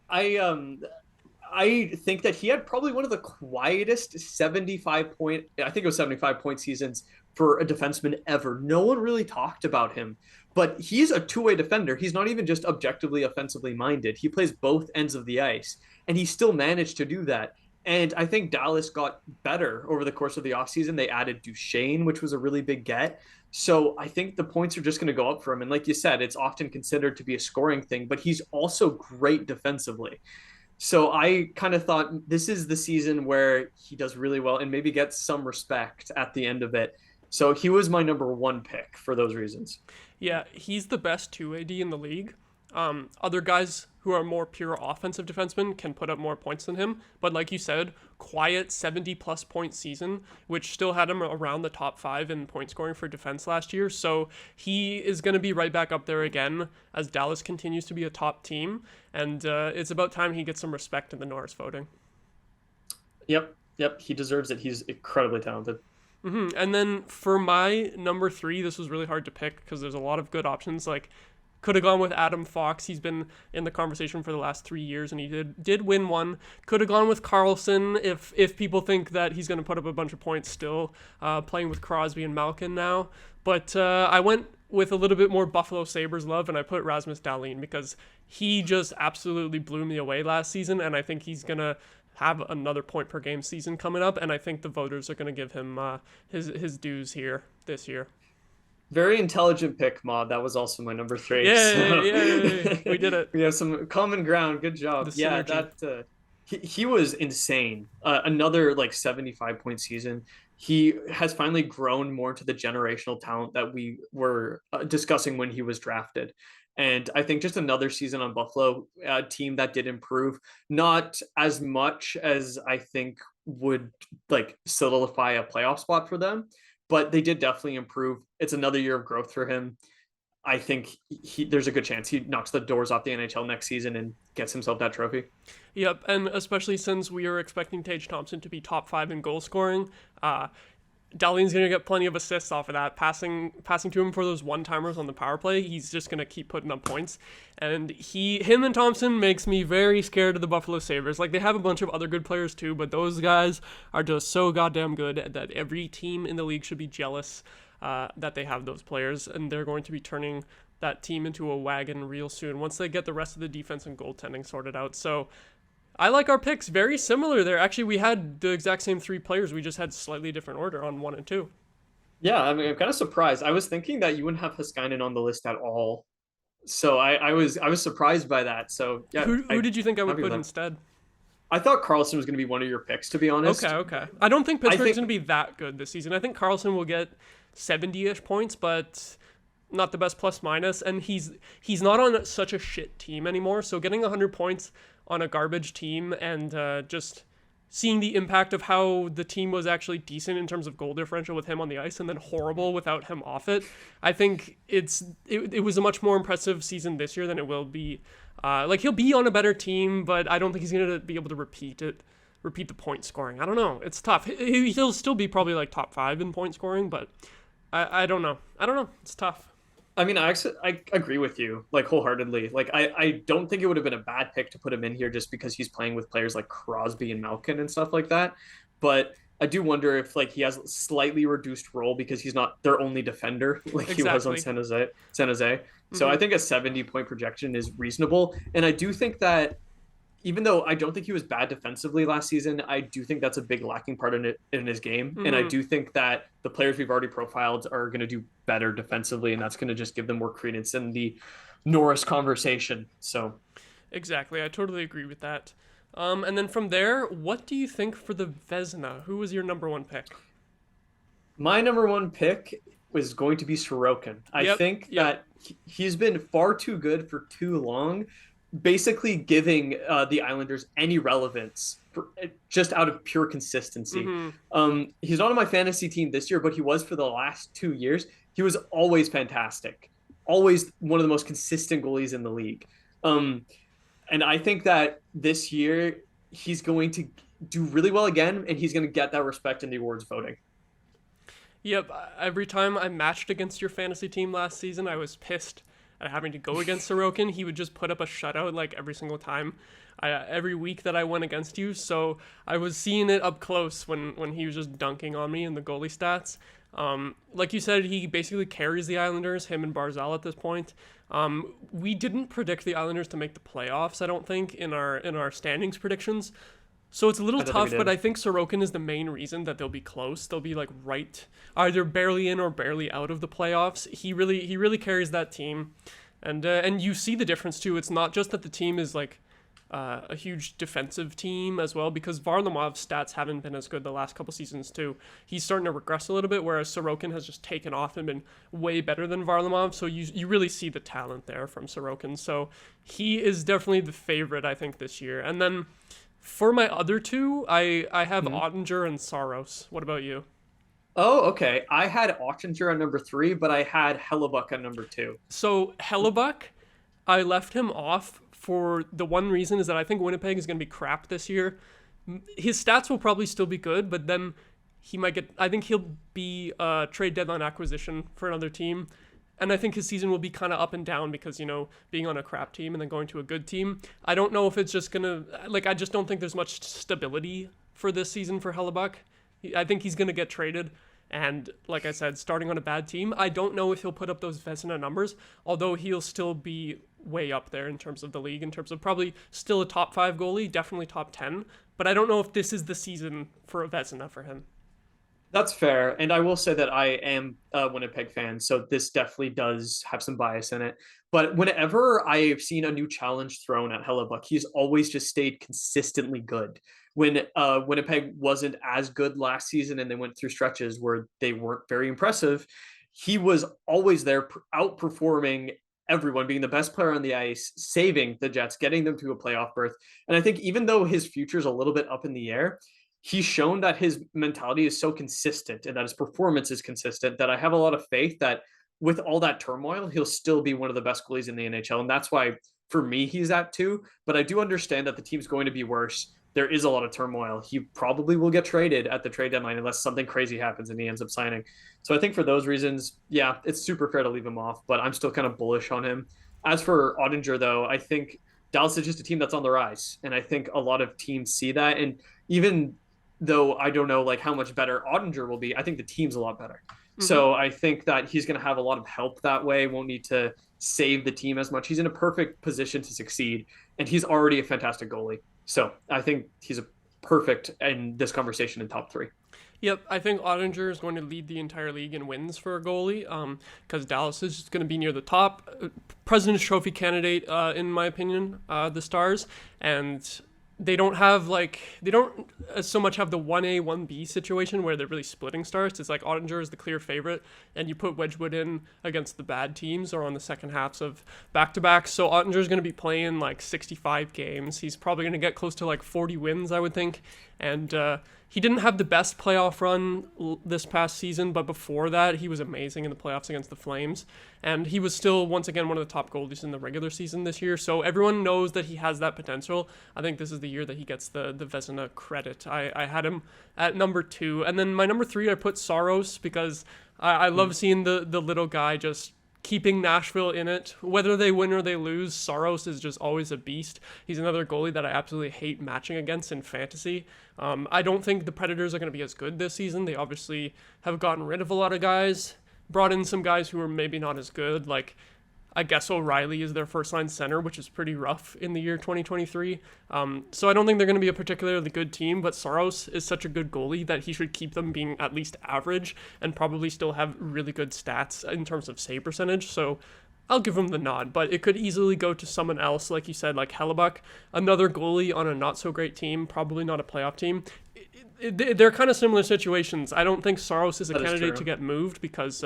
I think that he had probably one of the quietest 75 point, I think it was 75 point seasons for a defenseman ever. No one really talked about him, but he's a two-way defender. He's not even just objectively offensively minded. He plays both ends of the ice, and he still managed to do that. And I think Dallas got better over the course of the offseason. They added Duchesne, which was a really big get. So I think the points are just going to go up for him. And like you said, it's often considered to be a scoring thing, but he's also great defensively. So I kind of thought this is the season where he does really well and maybe gets some respect at the end of it. So he was my number 1 pick for those reasons. Yeah, he's the best 2AD in the league. Other guys who are more pure offensive defensemen can put up more points than him. But like you said, quiet 70-plus point season, which still had him around the top 5 in point scoring for defense last year. So he is going to be right back up there again as Dallas continues to be a top team. And it's about time he gets some respect in the Norris voting. Yep. He deserves it. He's incredibly talented. And then for my number 3, this was really hard to pick because there's a lot of good options. Could have gone with Adam Fox. He's been in the conversation for the last 3 years, and he did win one. Could have gone with Karlsson if people think that he's going to put up a bunch of points still, playing with Crosby and Malkin now. But I went with a little bit more Buffalo Sabres love, and I put Rasmus Dahlin because he just absolutely blew me away last season, and I think he's going to have another point per game season coming up, and I think the voters are going to give him his dues here this year. Very intelligent pick, Maude. That was also my number 3. Yay! We did it. We have some common ground. Good job. The Yeah, synergy. he was insane. Another 75 point season. He has finally grown more into the generational talent that we were discussing when he was drafted. And I think just another season on Buffalo, a team that did improve, not as much as I think would solidify a playoff spot for them, but they did definitely improve. It's another year of growth for him. I think there's a good chance he knocks the doors off the NHL next season and gets himself that trophy. Yep, and especially since we are expecting Tage Thompson to be top 5 in goal scoring, Dahlin's going to get plenty of assists off of that. Passing to him for those one-timers on the power play, he's just going to keep putting up points. And him and Thompson makes me very scared of the Buffalo Sabres. Like, they have a bunch of other good players too, but those guys are just so goddamn good that every team in the league should be jealous that they have those players, and they're going to be turning that team into a wagon real soon once they get the rest of the defense and goaltending sorted out. So I like our picks very similar there. Actually, we had the exact same 3 players. We just had slightly different order on 1 and 2. Yeah, I mean, I'm kind of surprised. I was thinking that you wouldn't have Heiskanen on the list at all. So I was surprised by that. So yeah, who did you think I would put instead? I thought Carlson was going to be one of your picks, to be honest. Okay. I don't think Pittsburgh's going to be that good this season. I think Carlson will get 70-ish points, but not the best plus minus. And he's not on such a shit team anymore. So getting 100 points on a garbage team and just seeing the impact of how the team was actually decent in terms of goal differential with him on the ice and then horrible without him off it, I think it was a much more impressive season this year than it will be. Like, he'll be on a better team, but I don't think he's going to be able to repeat the point scoring. I don't know. It's tough. He'll still be probably like top 5 in point scoring, but I don't know. It's tough. I mean, I agree with you, like, wholeheartedly. Like, I don't think it would have been a bad pick to put him in here just because he's playing with players like Crosby and Malkin and stuff like that. But I do wonder if, like, he has a slightly reduced role because he's not their only defender like he was on San Jose. So I think a 70-point projection is reasonable. And I do think that even though I don't think he was bad defensively last season, I do think that's a big lacking part in his game. And I do think that the players we've already profiled are going to do better defensively, and that's going to just give them more credence in the Norris conversation. So, exactly. I totally agree with that. And then from there, what do you think for the Vezina? Who was your number 1 pick? My number 1 pick was going to be Sorokin. I think that he's been far too good for too long, basically giving the Islanders any relevance just out of pure consistency. He's not on my fantasy team this year, but he was for the last 2 years. He was always fantastic, always one of the most consistent goalies in the league. And I think that this year he's going to do really well again, and he's going to get that respect in the awards voting. Yep. Every time I matched against your fantasy team last season, I was pissed at having to go against Sorokin. He would just put up a shutout like every single time, every week that I went against you. So I was seeing it up close when he was just dunking on me in the goalie stats. Like you said, he basically carries the Islanders, him and Barzal at this point. We didn't predict the Islanders to make the playoffs, I don't think, in our standings predictions. So it's a little tough, but I think Sorokin is the main reason that they'll be close. They'll be like right, either barely in or barely out of the playoffs. He really carries that team, and you see the difference too. It's not just that the team is like a huge defensive team as well, because Varlamov's stats haven't been as good the last couple seasons too. He's starting to regress a little bit, whereas Sorokin has just taken off and been way better than Varlamov. So you really see the talent there from Sorokin. So he is definitely the favorite, I think, this year. And then for my other 2, I have Ottinger and Saros. What about you? Oh, okay. I had Ottinger at number 3, but I had Hellebuck at number 2. So Hellebuck, I left him off for the one reason is that I think Winnipeg is going to be crap this year. His stats will probably still be good, but then I think he'll be a trade deadline acquisition for another team. And I think his season will be kind of up and down because, being on a crap team and then going to a good team. I don't know if it's just going to, I just don't think there's much stability for this season for Hellebuck. I think he's going to get traded. And like I said, starting on a bad team, I don't know if he'll put up those Vezina numbers, although he'll still be way up there in terms of the league, in terms of probably still a top 5 goalie, definitely top 10. But I don't know if this is the season for a Vezina for him. That's fair. And I will say that I am a Winnipeg fan, so this definitely does have some bias in it. But whenever I've seen a new challenge thrown at Hellebuck, he's always just stayed consistently good. When Winnipeg wasn't as good last season and they went through stretches where they weren't very impressive, he was always there outperforming everyone, being the best player on the ice, saving the Jets, getting them to a playoff berth. And I think even though his future is a little bit up in the air, he's shown that his mentality is so consistent and that his performance is consistent that I have a lot of faith that with all that turmoil, he'll still be one of the best goalies in the NHL. And that's why, for me, he's at 2. But I do understand that the team's going to be worse. There is a lot of turmoil. He probably will get traded at the trade deadline unless something crazy happens and he ends up signing. So I think for those reasons, yeah, it's super fair to leave him off, but I'm still kind of bullish on him. As for Ottinger, though, I think Dallas is just a team that's on the rise. And I think a lot of teams see that. And even though I don't know like how much better Ottinger will be, I think the team's a lot better. Mm-hmm. So I think that he's going to have a lot of help that way. Won't need to save the team as much. He's in a perfect position to succeed, and he's already a fantastic goalie. So I think he's a perfect in this conversation in top 3. Yep, I think Ottinger is going to lead the entire league in wins for a goalie because Dallas is just going to be near the top. President's Trophy candidate, in my opinion, the Stars. And they don't so much have the 1A, 1B situation where they're really splitting starts. It's like Ottinger is the clear favorite, and you put Wedgwood in against the bad teams or on the second halves of back-to-backs. So Ottinger is going to be playing like 65 games. He's probably going to get close to like 40 wins, I would think. And he didn't have the best playoff run this past season, but before that, he was amazing in the playoffs against the Flames. And he was still, once again, one of the top goalies in the regular season this year. So everyone knows that he has that potential. I think this is the year that he gets the Vezina credit. I had him at number 2. And then my number 3, I put Saros because I love seeing the little guy just keeping Nashville in it. Whether they win or they lose, Saros is just always a beast. He's another goalie that I absolutely hate matching against in fantasy. I don't think the Predators are going to be as good this season. They obviously have gotten rid of a lot of guys, brought in some guys who are maybe not as good, like I guess O'Reilly is their first-line center, which is pretty rough in the year 2023. So I don't think they're going to be a particularly good team, but Saros is such a good goalie that he should keep them being at least average and probably still have really good stats in terms of save percentage. So I'll give him the nod, but it could easily go to someone else, like you said, like Hellebuck, another goalie on a not-so-great team, probably not a playoff team. They're kind of similar situations. I don't think Saros is a candidate to get moved because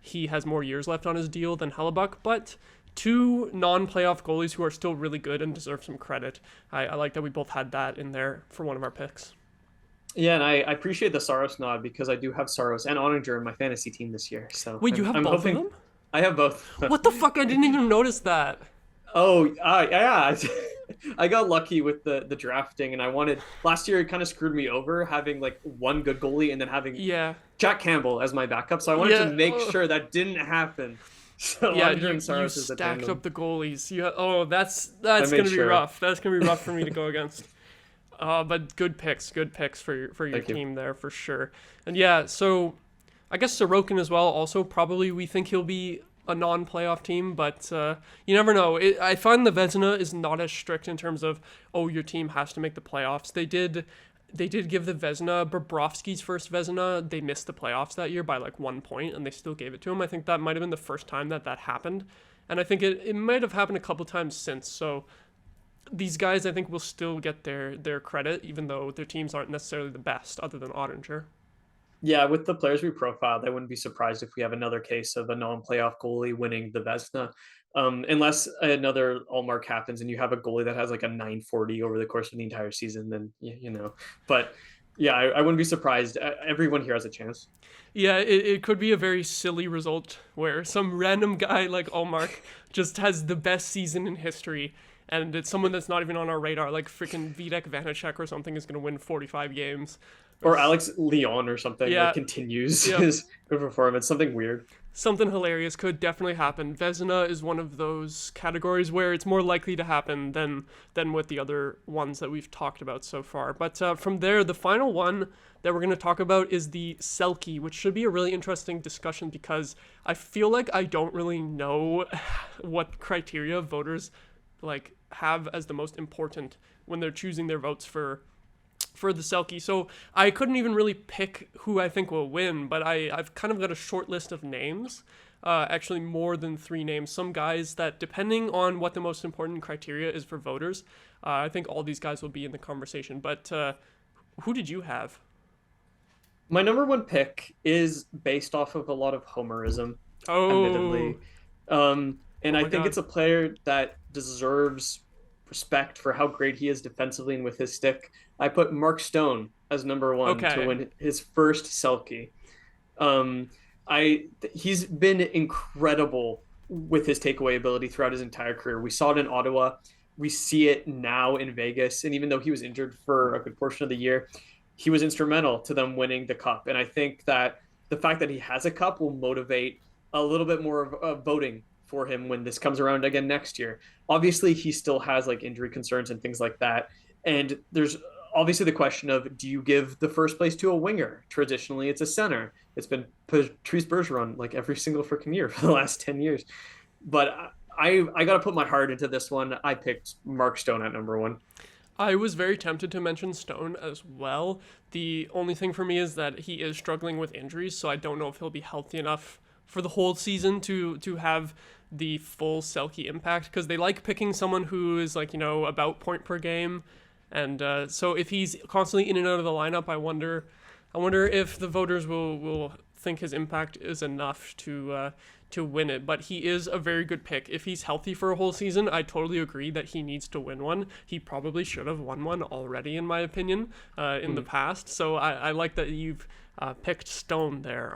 he has more years left on his deal than Hellebuck, but 2 non-playoff goalies who are still really good and deserve some credit. I like that we both had that in there for one of our picks. Yeah, and I appreciate the Saros nod because I do have Saros and Ottinger in my fantasy team this year. So wait, you have both of them? I have both. What the fuck? I didn't even notice that. Oh, yeah. I got lucky with the drafting, and last year it kind of screwed me over having like one good goalie and then having Jack Campbell as my backup. So I wanted to make sure that didn't happen. So you stacked up the goalies. That's gonna be rough. That's gonna be rough for me to go against. But good picks for your team there for sure. And yeah, so I guess Sorokin as well. Also, probably we think he'll be a non-playoff team, but you never know. I find the Vezina is not as strict in terms of, your team has to make the playoffs. They did give the Vezina, Bobrovsky's first Vezina, they missed the playoffs that year by like 1 point, and they still gave it to him. I think that might have been the first time that happened, and I think it might have happened a couple times since, so these guys I think will still get their credit, even though their teams aren't necessarily the best, other than Ottinger. Yeah, with the players we profiled, I wouldn't be surprised if we have another case of a non-playoff goalie winning the Vezina, unless another Allmark happens and you have a goalie that has like a 940 over the course of the entire season. Then But yeah, I wouldn't be surprised. Everyone here has a chance. Yeah, it could be a very silly result where some random guy like Allmark just has the best season in history. And it's someone that's not even on our radar, like freaking Vitek Vanacek or something is going to win 45 games. Or Alex Leon or something that continues his good performance. Something weird. Something hilarious could definitely happen. Vezina is one of those categories where it's more likely to happen than with the other ones that we've talked about so far. But from there, the final one that we're going to talk about is the Selke, which should be a really interesting discussion because I feel like I don't really know what criteria voters have as the most important when they're choosing their votes for the Selke. So I couldn't even really pick who I think will win, but I've kind of got a short list of names, actually more than 3 names, some guys that depending on what the most important criteria is for voters, I think all these guys will be in the conversation. But who did you have? My number 1 pick is based off of a lot of homerism, admittedly. And I think it's a player that deserves respect for how great he is defensively and with his stick. I put Mark Stone as number 1 to win his first Selke. He's been incredible with his takeaway ability throughout his entire career. We saw it in Ottawa. We see it now in Vegas. And even though he was injured for a good portion of the year, he was instrumental to them winning the cup. And I think that the fact that he has a cup will motivate a little bit more of voting for him when this comes around again next year. Obviously, he still has like injury concerns and things like that. And there's obviously the question of, do you give the first place to a winger? Traditionally, it's a center. It's been Patrice Bergeron like every single freaking year for the last 10 years. But I got to put my heart into this one. I picked Mark Stone at number one. I was very tempted to mention Stone as well. The only thing for me is that he is struggling with injuries, so I don't know if he'll be healthy enough for the whole season to have the full Selke impact, because they like picking someone who is like, about point per game. And so if he's constantly in and out of the lineup, I wonder if the voters will think his impact is enough to win it. But he is a very good pick. If he's healthy for a whole season, I totally agree that he needs to win one. He probably should have won one already, in my opinion, in the past. So I like that you've picked Stone there.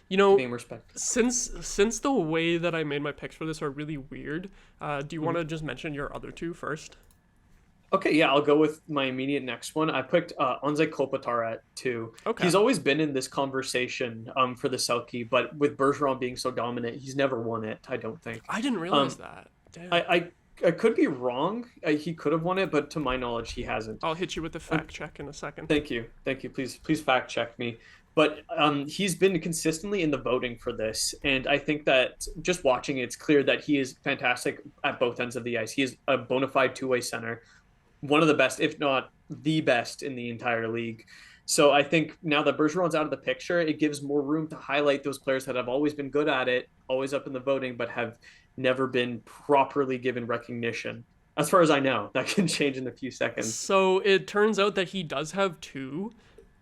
Being respected. Since the way that I made my picks for this are really weird, do you want to just mention your other two first? Okay, yeah, I'll go with my immediate next one. I picked Anze Kopitar at 2. Okay. He's always been in this conversation for the Selke, but with Bergeron being so dominant, he's never won it, I don't think. I didn't realize that. Damn. I could be wrong. He could have won it, but to my knowledge, he hasn't. I'll hit you with the fact check in a second. Thank you. Please fact check me. But he's been consistently in the voting for this, and I think that just watching it, it's clear that he is fantastic at both ends of the ice. He is a bona fide two-way center, one of the best, if not the best, in the entire league. So I think now that Bergeron's out of the picture, it gives more room to highlight those players that have always been good at it, always up in the voting, but have never been properly given recognition. As far as I know, that can change in a few seconds. So it turns out that he does have two.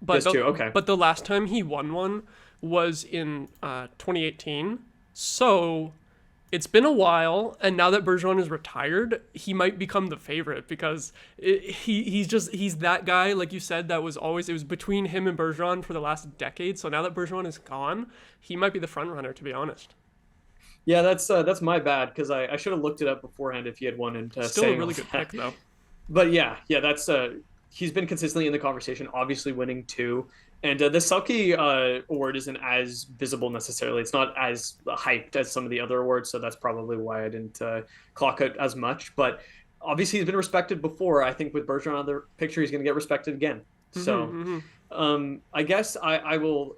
But okay. But the last time he won one was in 2018. So it's been a while, and now that Bergeron is retired, he might become the favorite, because he's that guy, like you said, that was always, it was between him and Bergeron for the last decade. So now that Bergeron is gone, he might be the front runner, to be honest. Yeah, that's my bad, because I should have looked it up beforehand if he had won. And still a really good pick, though. But yeah, that's he's been consistently in the conversation, obviously winning 2. And the Selke award isn't as visible necessarily. It's not as hyped as some of the other awards, so that's probably why I didn't clock it as much. But obviously he's been respected before. I think with Bergeron on the picture, he's going to get respected again. So I guess I will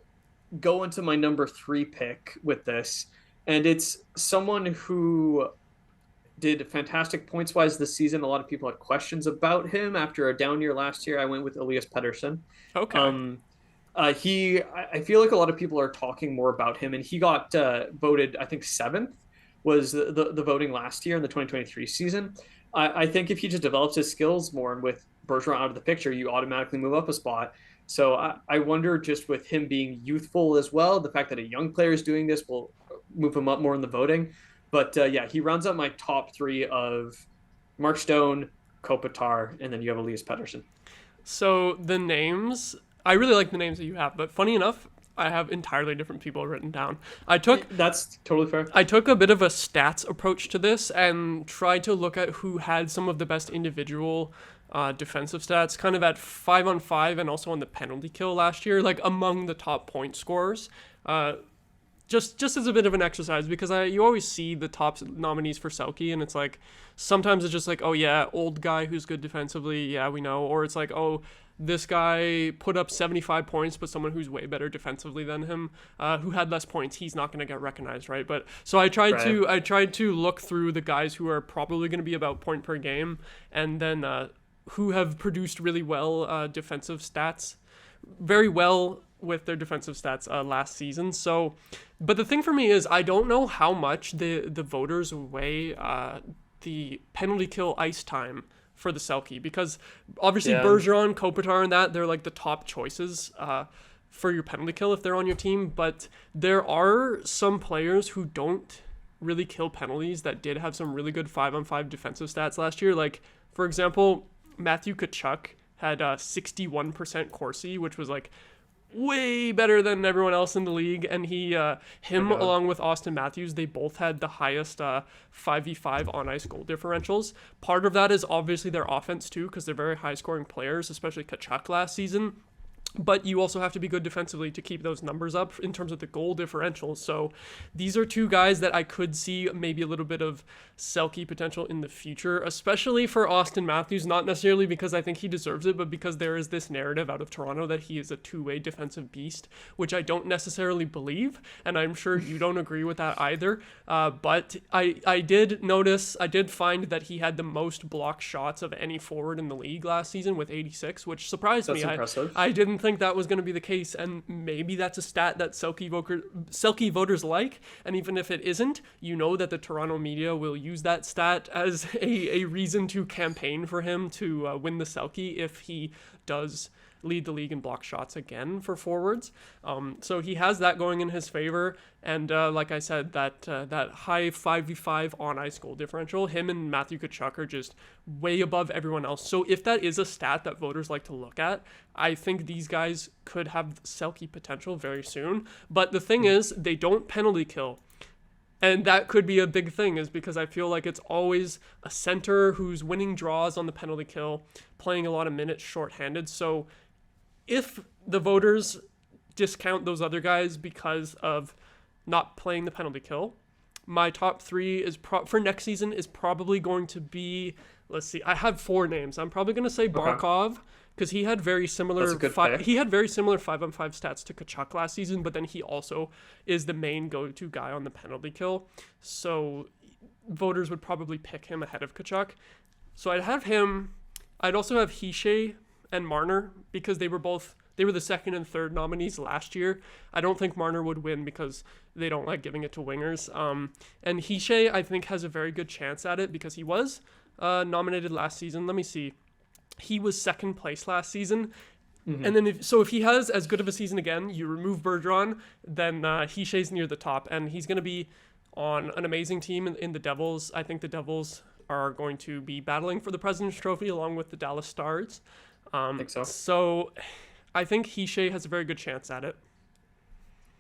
go into my number 3 pick with this. And it's someone who did fantastic points-wise this season. A lot of people had questions about him after a down year last year. I went with Elias Pettersson. Okay. I feel like a lot of people are talking more about him, and he got voted, I think, 7th was the voting last year in the 2023 season. I think if he just develops his skills more, and with Bergeron out of the picture, you automatically move up a spot. So I wonder, just with him being youthful as well, the fact that a young player is doing this will move him up more in the voting. But yeah, he rounds out my top 3 of Mark Stone, Kopitar, and then you have Elias Pettersson. So the names, I really like the names that you have, but funny enough, I have entirely different people written down. That's totally fair. I took a bit of a stats approach to this and tried to look at who had some of the best individual defensive stats, kind of at 5-on-5 and also on the penalty kill last year, like among the top point scorers. Just as a bit of an exercise, because you always see the top nominees for Selke, and it's like, sometimes it's just like, oh yeah, old guy who's good defensively, yeah, we know. Or it's like, oh, this guy put up 75 points, but someone who's way better defensively than him, who had less points, he's not going to get recognized, right? But so I tried to look through the guys who are probably going to be about point per game, and then who have produced really well defensive stats, very well with their defensive stats last season. So, but the thing for me is, I don't know how much the voters weigh the penalty kill ice time for the Selke, because obviously Bergeron, Kopitar, and that, they're like the top choices for your penalty kill if they're on your team. But there are some players who don't really kill penalties that did have some really good 5-on-5 defensive stats last year. Like, for example, Matthew Tkachuk had 61% Corsi, which was like way better than everyone else in the league, and him Okay. along with Austin Matthews, they both had the highest 5v5 on ice goal differentials. Part of that is obviously their offense too, because they're very high scoring players, especially Tkachuk last season. But you also have to be good defensively to keep those numbers up in terms of the goal differential. So these are two guys that I could see maybe a little bit of Selke potential in the future, especially for Austin Matthews, not necessarily because I think he deserves it, but because there is this narrative out of Toronto that he is a two-way defensive beast, which I don't necessarily believe, and I'm sure you don't agree with that either. But I did find that he had the most blocked shots of any forward in the league last season with 86, which surprised me. That's impressive. I didn't think that was going to be the case, and maybe that's a stat that Selke voters like, and even if it isn't, you know that the Toronto media will use that stat as a reason to campaign for him to win the Selke if he does lead the league in block shots again for forwards. So he has that going in his favor, and like I said, that high 5v5 on ice goal differential, him and Matthew Tkachuk are just way above everyone else. So if that is a stat that voters like to look at, I think these guys could have Selke potential very soon. But the thing is, they don't penalty kill. And that could be a big thing, is because I feel like it's always a center who's winning draws on the penalty kill, playing a lot of minutes shorthanded. So if the voters discount those other guys because of not playing the penalty kill, my top three is for next season is probably going to be, let's see, I have four names. I'm probably going to say Barkov, because he had very similar That's a good pick. he had very similar 5-on-5 stats to Tkachuk last season, but then he also is the main go-to guy on the penalty kill. So voters would probably pick him ahead of Tkachuk. So I'd have him. I'd also have Hischier and Marner, because they were the second and third nominees last year. I don't think Marner would win because they don't like giving it to wingers. And Hischier, I think, has a very good chance at it because he was nominated last season. Let me see. He was second place last season. Mm-hmm. And then if he has as good of a season again, you remove Bergeron, then Hischier's near the top, and he's going to be on an amazing team in the Devils. I think the Devils are going to be battling for the President's Trophy along with the Dallas Stars. I think so. So I think Hischier has a very good chance at it.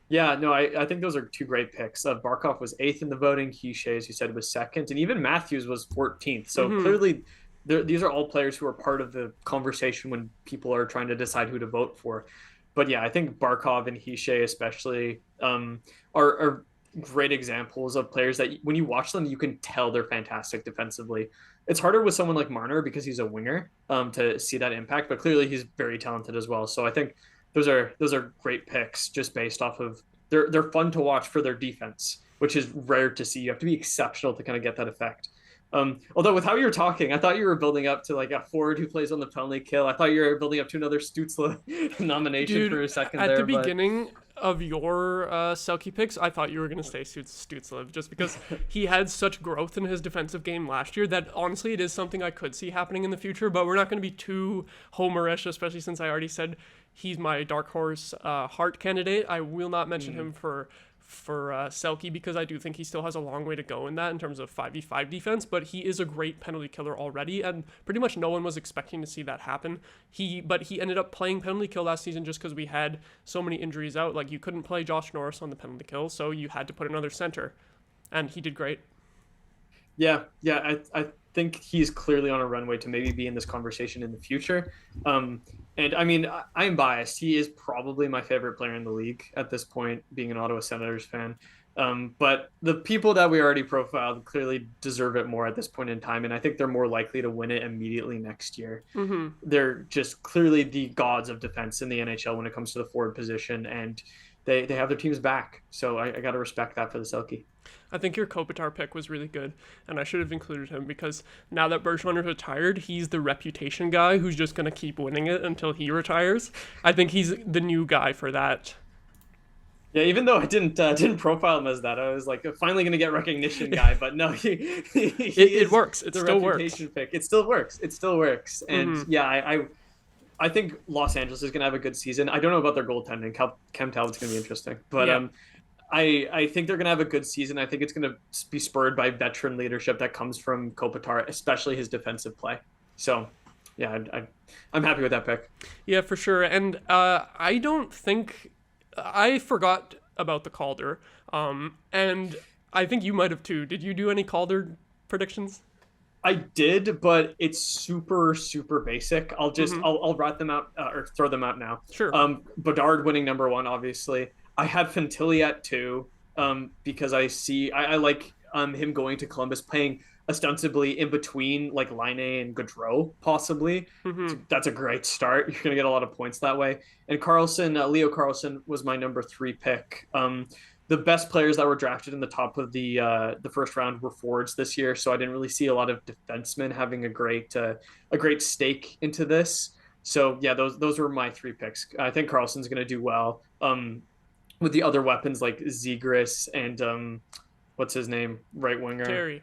Yeah, no, I think those are two great picks. Barkov was 8th in the voting. Hischier, as you said, was 2nd. And even Matthews was 14th. So clearly these are all players who are part of the conversation when people are trying to decide who to vote for. But yeah, I think Barkov and Hischier especially are great examples of players that when you watch them, you can tell they're fantastic defensively. It's harder with someone like Marner because he's a winger to see that impact, but clearly he's very talented as well. So I think those are great picks just based off of they're fun to watch for their defense, which is rare to see. You have to be exceptional to kind of get that effect. Although with how you're talking, I thought you were building up to like a forward who plays on the penalty kill. I thought you were building up to another Stützle nomination for a second at there. At the beginning of your Selke picks, I thought you were going to say Stützle just because he had such growth in his defensive game last year that honestly it is something I could see happening in the future, but we're not going to be too homerish, especially since I already said he's my dark horse Hart candidate. I will not mention him for Selke because I do think he still has a long way to go in that in terms of 5v5 defense, but he is a great penalty killer already, and pretty much no one was expecting to see that happen. But he ended up playing penalty kill last season just because we had so many injuries out. Like, you couldn't play Josh Norris on the penalty kill, so you had to put another center, and he did great. Yeah, I think he's clearly on a runway to maybe be in this conversation in the future. And I mean, I'm biased. He is probably my favorite player in the league at this point, being an Ottawa Senators fan. But the people that we already profiled clearly deserve it more at this point in time. And I think they're more likely to win it immediately next year. Mm-hmm. They're just clearly the gods of defense in the NHL when it comes to the forward position. And they have their teams back. So I got to respect that for the Selke. I think your Kopitar pick was really good, and I should have included him because now that Bergeron is retired, he's the reputation guy who's just going to keep winning it until he retires. I think he's the new guy for that. Yeah, even though I didn't profile him as that, I was like, finally going to get recognition guy, but no, it works. It still works. Pick. It still works. And yeah, I think Los Angeles is going to have a good season. I don't know about their goaltending. Cam Talbot's going to be interesting, but yeah. I think they're going to have a good season. I think it's going to be spurred by veteran leadership that comes from Kopitar, especially his defensive play. So yeah, I'm happy with that pick. Yeah, for sure. And I don't think I forgot about the Calder. And I think you might have too. Did you do any Calder predictions? I did, but it's super, super basic. Mm-hmm. I'll write them out or throw them out now. Sure. Bedard winning number one, obviously. I had Fantilli at two, because I like him going to Columbus, playing ostensibly in between like Line and Gaudreau, possibly. Mm-hmm. That's a great start. You're gonna get a lot of points that way. And Leo Carlson was my number three pick. The best players that were drafted in the top of the first round were forwards this year, so I didn't really see a lot of defensemen having a great stake into this. So yeah, those were my three picks. I think Carlson's going to do well. With the other weapons like Zegras and what's his name, right winger, Terry.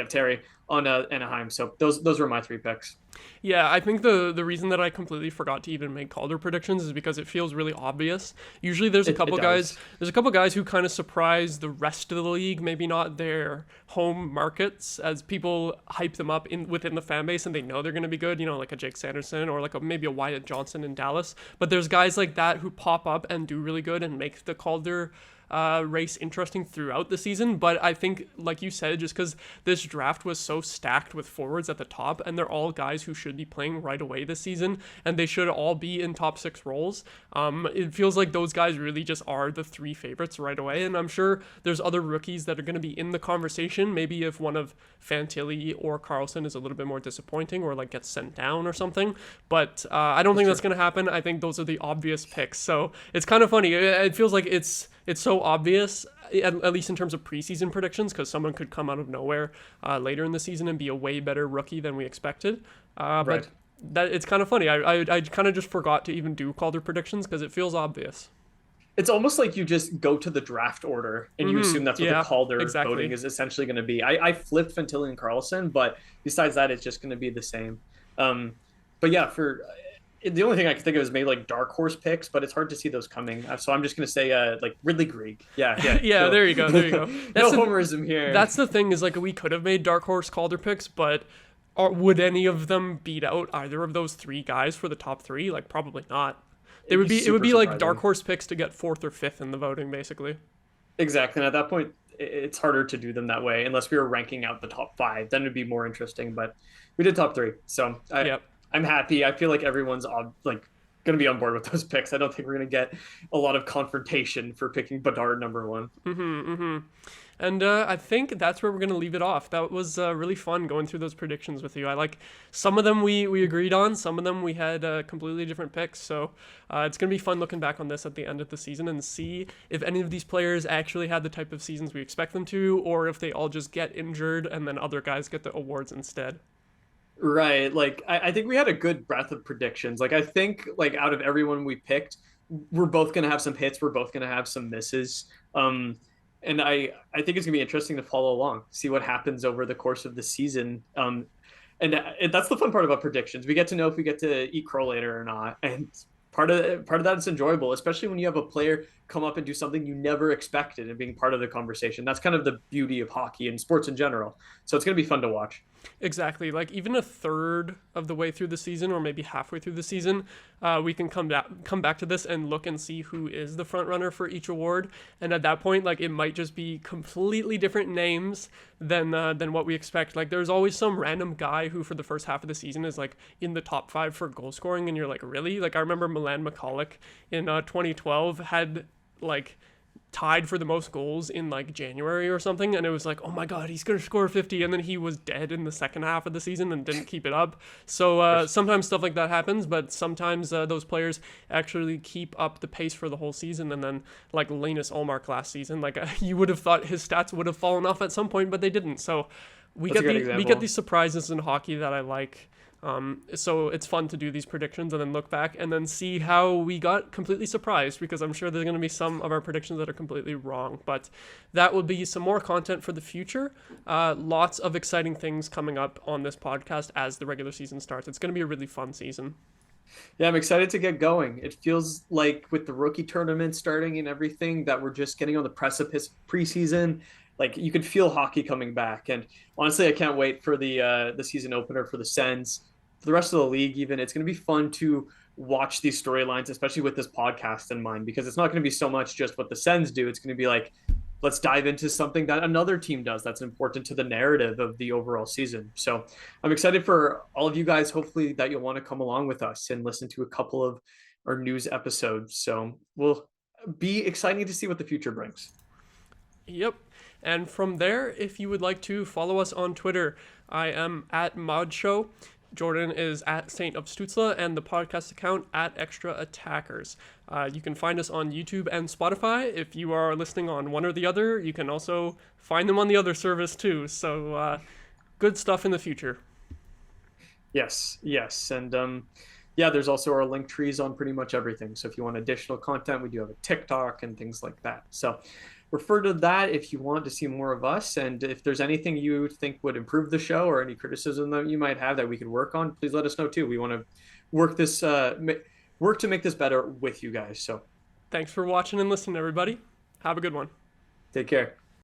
Terry on Anaheim. So those were my three picks. Yeah, I think the reason that I completely forgot to even make Calder predictions is because it feels really obvious. Usually there's a couple guys who kind of surprise the rest of the league, maybe not their home markets, as people hype them up within the fan base and they know they're going to be good, like a Jake Sanderson or like maybe a Wyatt Johnson in Dallas. But there's guys like that who pop up and do really good and make the Calder race interesting throughout the season. But I think, like you said, just because this draft was so stacked with forwards at the top, and they're all guys who should be playing right away this season, and they should all be in top six roles, it feels like those guys really just are the three favorites right away. And I'm sure there's other rookies that are going to be in the conversation. Maybe if one of Fantilli or Carlson is a little bit more disappointing or like gets sent down or something, but I don't think that's going to happen. I think those are the obvious picks. So it's kind of funny. It feels like it's so obvious, at least in terms of preseason predictions, because someone could come out of nowhere later in the season and be a way better rookie than we expected. But that it's kind of funny. I kind of just forgot to even do Calder predictions because it feels obvious. It's almost like you just go to the draft order and you assume that's what the Calder voting is essentially going to be. I flipped Fantilli and Carlson, but besides that, it's just going to be the same. But yeah, the only thing I can think of is maybe like dark horse picks, but it's hard to see those coming. So I'm just going to say like Ridley Greig. Yeah. Yeah, there you go. No homerism here. That's the thing, is like we could have made dark horse Calder picks, but would any of them beat out either of those three guys for the top three? Like probably not. It would be like dark horse picks to get fourth or fifth in the voting, basically. Exactly. And at that point, it's harder to do them that way unless we were ranking out the top five. Then it'd be more interesting. But we did top three, so I'm happy. I feel like everyone's going to be on board with those picks. I don't think we're going to get a lot of confrontation for picking Bedard number one. And I think that's where we're going to leave it off. That was really fun going through those predictions with you. I like some of them we agreed on. Some of them we had completely different picks. So it's going to be fun looking back on this at the end of the season and see if any of these players actually had the type of seasons we expect them to, or if they all just get injured and then other guys get the awards instead. Right. Like, I think we had a good breadth of predictions. Like, I think, like, out of everyone we picked, we're both going to have some hits. We're both going to have some misses. And I think it's going to be interesting to follow along, see what happens over the course of the season. And that's the fun part about predictions. We get to know if we get to eat crow later or not. And part of that is enjoyable, especially when you have a player come up and do something you never expected and being part of the conversation. That's kind of the beauty of hockey and sports in general. So it's going to be fun to watch. Exactly. Like even a third of the way through the season, or maybe halfway through the season, we can come back to this and look and see who is the front runner for each award. And at that point, like it might just be completely different names than what we expect. Like there's always some random guy who for the first half of the season is like in the top 5 for goal scoring, and you're like, really? Like I remember Milan McCulloch in 2012 had like tied for the most goals in like January or something, and it was like, oh my god, he's gonna score 50, and then he was dead in the second half of the season and didn't keep it up. So sometimes stuff like that happens, but sometimes those players actually keep up the pace for the whole season. And then like Linus Ullmark last season, like you would have thought his stats would have fallen off at some point, but they didn't. So we get these surprises in hockey that I like. So it's fun to do these predictions and then look back and then see how we got completely surprised, because I'm sure there's going to be some of our predictions that are completely wrong, but that will be some more content for the future. Lots of exciting things coming up on this podcast as the regular season starts. It's going to be a really fun season. Yeah, I'm excited to get going. It feels like with the rookie tournament starting and everything that we're just getting on the precipice preseason. like you could feel hockey coming back. And honestly, I can't wait for the season opener for the Sens, for the rest of the league. Even it's going to be fun to watch these storylines, especially with this podcast in mind, because it's not going to be so much just what the Sens do. It's going to be like, let's dive into something that another team does that's important to the narrative of the overall season. So I'm excited for all of you guys, hopefully that you'll want to come along with us and listen to a couple of our news episodes. So we'll be exciting to see what the future brings. Yep. And from there, if you would like to follow us on Twitter, I am at Maude Show. Jordan is at Saint of Stutzla, and the podcast account at Extra Attackers. You can find us on YouTube and Spotify. If you are listening on one or the other, you can also find them on the other service too. So good stuff in the future. Yes. And yeah, there's also our link trees on pretty much everything. So if you want additional content, we do have a TikTok and things like that. So refer to that if you want to see more of us. And if there's anything you think would improve the show or any criticism that you might have that we could work on, please let us know too. We want to work to make this better with you guys. So Thanks for watching and listening, everybody. Have a good one. take care.